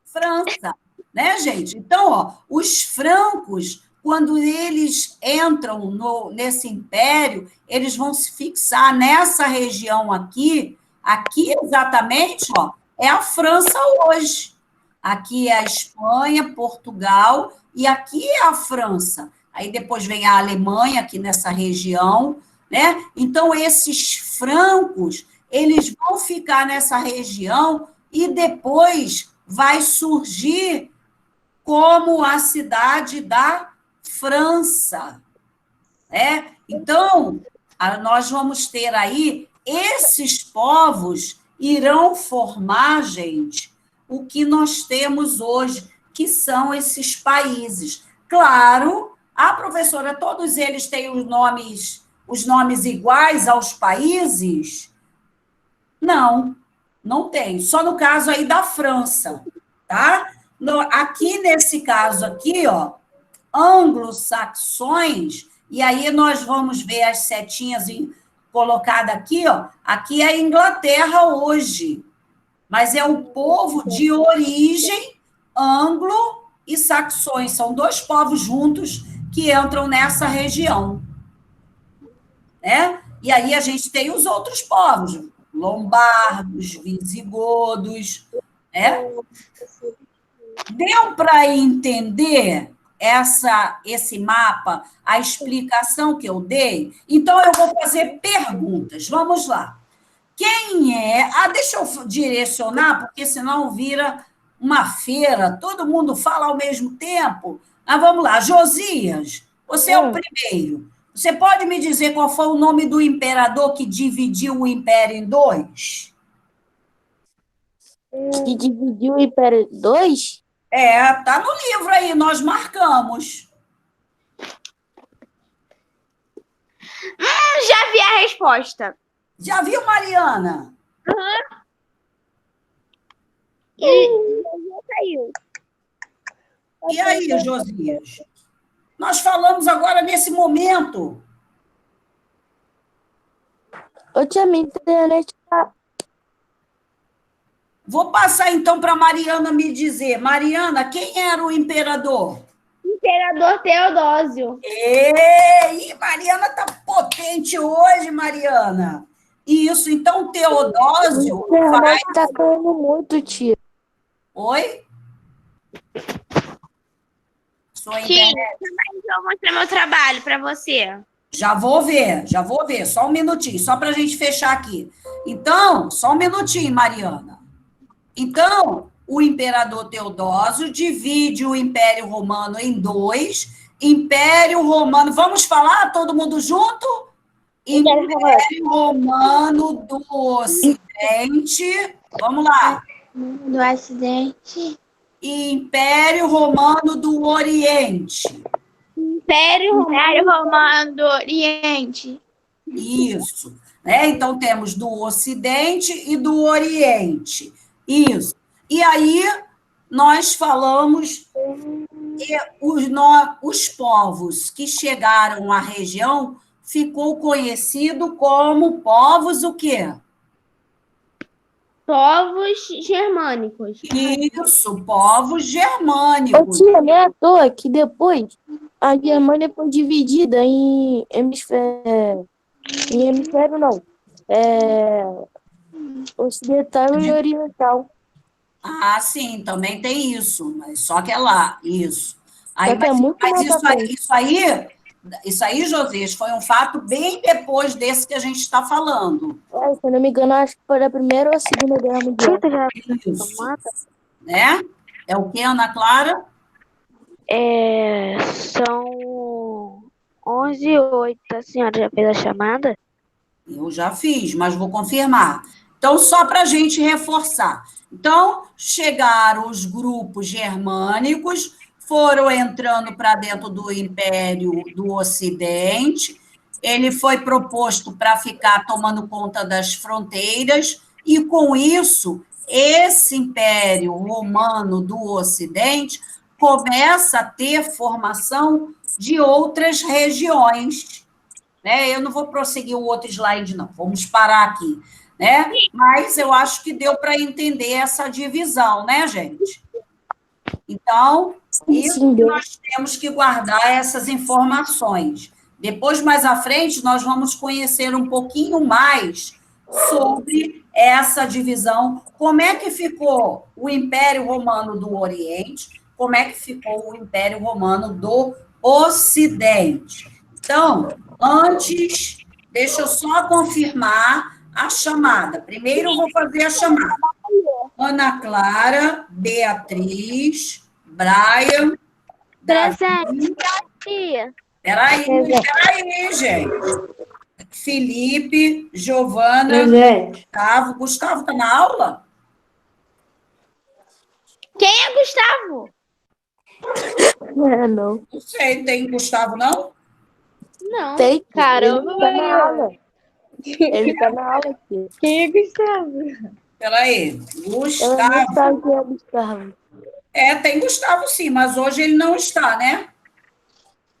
França, né, gente? Então, ó, os francos, quando eles entram nesse império, eles vão se fixar nessa região aqui exatamente, ó, é a França hoje. Aqui é a Espanha, Portugal e aqui é a França. Aí depois vem a Alemanha, aqui nessa região, né? Então, esses francos, eles vão ficar nessa região e depois vai surgir como a cidade da França, né? Então, nós vamos ter aí, esses povos irão formar, gente, o que nós temos hoje, que são esses países. Claro, professora, todos eles têm os nomes iguais aos países? Não, não tem. Só no caso aí da França, tá? Aqui, nesse caso aqui, ó, anglo-saxões, e aí nós vamos ver as setinhas colocadas aqui, ó. Aqui é a Inglaterra hoje, mas é o povo de origem anglo e saxões. São dois povos juntos que entram nessa região, né? E aí a gente tem os outros povos, lombardos, visigodos, né? Deu para entender esse mapa, a explicação que eu dei? Então, eu vou fazer perguntas. Vamos lá. Quem é... deixa eu direcionar, porque senão vira uma feira, todo mundo fala ao mesmo tempo. Vamos lá. Josias, você é o primeiro. Você pode me dizer qual foi o nome do imperador que dividiu o império em dois? Que dividiu o império em dois? Tá no livro aí, nós marcamos. Já vi a resposta. Já viu, Mariana? Uhum. E saiu. E aí, Josias? Nós falamos agora nesse momento. Eu tinha minha internet. Vou passar, então, para a Mariana me dizer. Mariana, quem era o imperador? Imperador Teodósio. Ei, Mariana tá potente hoje, Mariana. Isso, então, Teodósio vai... Tá caindo muito, tia. Oi? Sua Sim, internet... eu vou mostrar meu trabalho para você. Já vou ver. Só um minutinho, só para a gente fechar aqui. Então, só um minutinho, Mariana. Então, o imperador Teodósio divide o Império Romano em dois. Império Romano, vamos falar todo mundo junto? Império Romano do Ocidente. Vamos lá. Do Ocidente. Império Romano do Oriente. Império Romano do Oriente. Isso. Né? Então, temos do Ocidente e do Oriente. Isso. E aí, nós falamos que os povos que chegaram à região ficou conhecido como povos o quê? Povos germânicos. Isso, povos germânicos. Tia, não é à toa que depois a Germânia foi dividida em hemisfério. Em hemisfério, não. Ocidental e oriental. Sim, também tem isso, mas só que é lá, isso. Aí, isso aí, Josias, foi um fato bem depois desse que a gente está falando. Se eu não me engano, acho que foi a Primeira ou a Segunda Guerra Mundial. Isso. Né? É o que, Ana Clara? São 11h08. A senhora já fez a chamada? Eu já fiz, mas vou confirmar. Então, só para a gente reforçar. Então, chegaram os grupos germânicos, foram entrando para dentro do Império do Ocidente, ele foi proposto para ficar tomando conta das fronteiras, e com isso, esse Império Romano do Ocidente começa a ter formação de outras regiões. Né? Eu não vou prosseguir o outro slide, não, vamos parar aqui. Né? Mas eu acho que deu para entender essa divisão, né, gente? Então, isso que nós temos que guardar essas informações. Depois, mais à frente, nós vamos conhecer um pouquinho mais sobre essa divisão, como é que ficou o Império Romano do Oriente, como é que ficou o Império Romano do Ocidente. Então, antes, deixa eu só confirmar a chamada. Primeiro eu vou fazer a chamada. Ana Clara, Beatriz, Brian, Davi. Peraí, gente. Felipe, Giovana, Gustavo. Gustavo está na aula? Quem é Gustavo? Não. Não sei, tem Gustavo, não? Não. Tem, Caramba, ele tá na aula. Ele tá na aula aqui. Quem é Gustavo? Peraí, Eu não Gustavo. sabe quem é Gustavo. Tem Gustavo sim, mas hoje ele não está, né?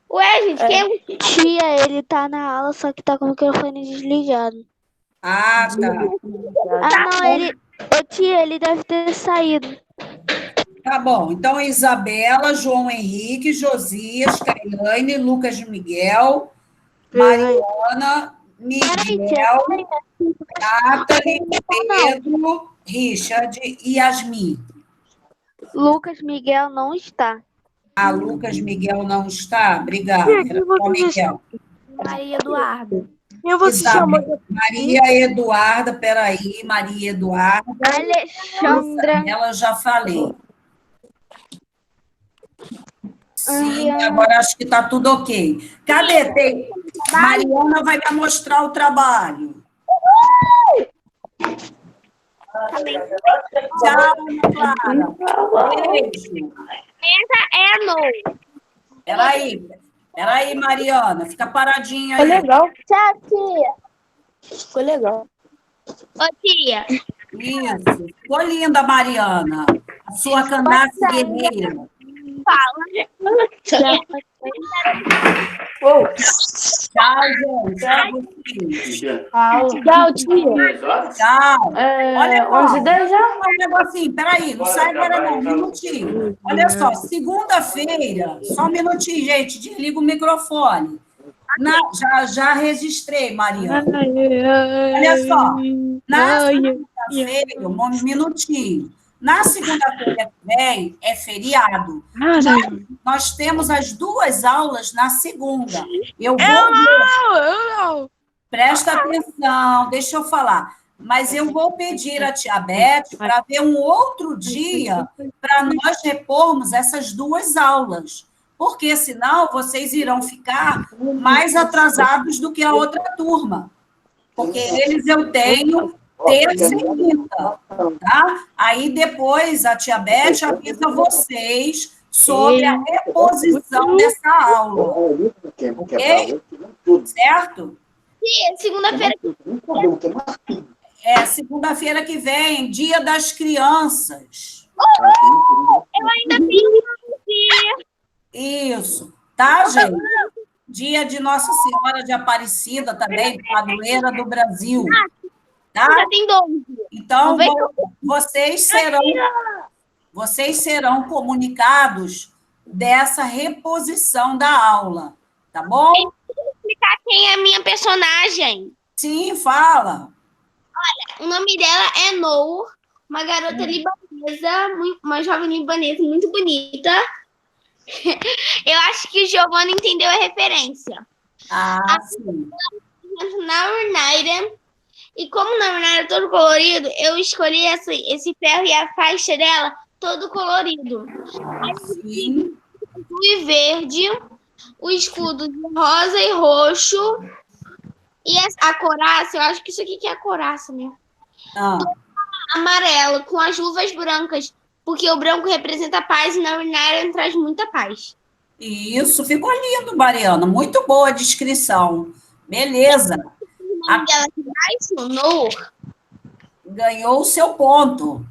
Ué, gente, quem é Gustavo? Tia, ele tá na aula, só que tá com o microfone desligado. Ah, tá. Ah, não, ele. Ô, tia, ele deve ter saído. Tá bom. Então, Isabela, João Henrique, Josias, Cailane, Lucas Miguel, Mariana, Miguel, Nathalie, Pedro, Richard e Yasmin. Lucas Miguel não está. Ah, Lucas Miguel não está? Obrigada. Era só Miguel. Maria Eduarda. Eu vou se chamar. Maria Eduarda, peraí, Maria Eduarda. Alexandra. Ela já falei. Sim, agora acho que está tudo ok. Cadê? Mariana vai me mostrar o trabalho. Tchau, Ana Clara. Beijo. Essa é a Peraí, Mariana. Fica paradinha aí. Ficou legal. Tchau, tia. Ficou legal. Ô, tia. Isso. Ficou linda, Mariana. A sua canastra guerreira. Fala. Tchau, gente. Tchau, tia. Tchau. Olha, 11h10 já? Um negocinho, peraí, não sai agora não, um minutinho. Olha só, segunda-feira, só um minutinho, gente, desliga o microfone. Já registrei, Mariana. Olha só, na segunda-feira, um minutinho. Na segunda-feira que vem é feriado. Nós temos as 2 aulas na segunda. Eu vou. Presta atenção, deixa eu falar. Mas eu vou pedir a tia Beth para ver um outro dia para nós repormos essas 2 aulas. Porque senão vocês irão ficar mais atrasados do que a outra turma. Porque eles eu tenho terça e quinta, tá? Aí depois a tia Beth avisa vocês sobre a reposição dessa aula. Ok? Certo? Sim, segunda-feira. Segunda-feira que vem, Dia das Crianças. Eu ainda tenho dia. Isso. Tá, gente? Dia de Nossa Senhora de Aparecida também, padroeira do Brasil. Tá? Já tem 12. Então, vocês serão comunicados dessa reposição da aula, tá bom? Eu vou explicar quem é a minha personagem. Sim, fala. Olha, o nome dela é Noor, uma garota libanesa, uma jovem libanesa muito bonita. Eu acho que o Giovanni entendeu a referência. Sim. Naurnairen. E como Naurnairen é todo colorido, eu escolhi esse ferro e a faixa dela todo colorido. Sim. Azul e verde, o escudo de rosa e roxo. E a couraça, eu acho que isso aqui que é a couraça, né? Amarelo, com as luvas brancas, porque o branco representa a paz e Naurnairen traz muita paz. Isso, ficou lindo, Mariana. Muito boa a descrição. Beleza. O nome dela aqui embaixo, Noor. Ganhou o seu ponto.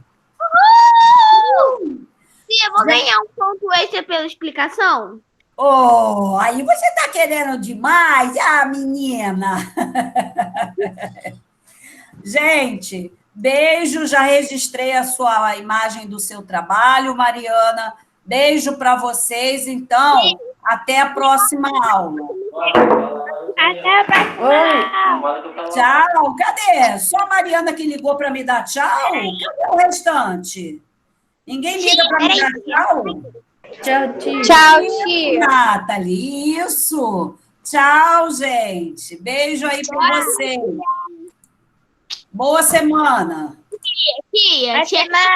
Sim, eu vou ganhar um ponto extra pela explicação. Aí você tá querendo demais, menina. Gente, beijo, já registrei a sua imagem do seu trabalho, Mariana. Beijo para vocês, então. Até a próxima aula. Até a próxima aula. Tchau. Cadê? Só a Mariana que ligou para me dar tchau? Cadê o restante? Ninguém liga para me dar tchau? Tchau, tia. Tchau, tia. Nathalie, isso. Tchau, gente. Beijo aí pra vocês. Boa semana. Tia, Até mais.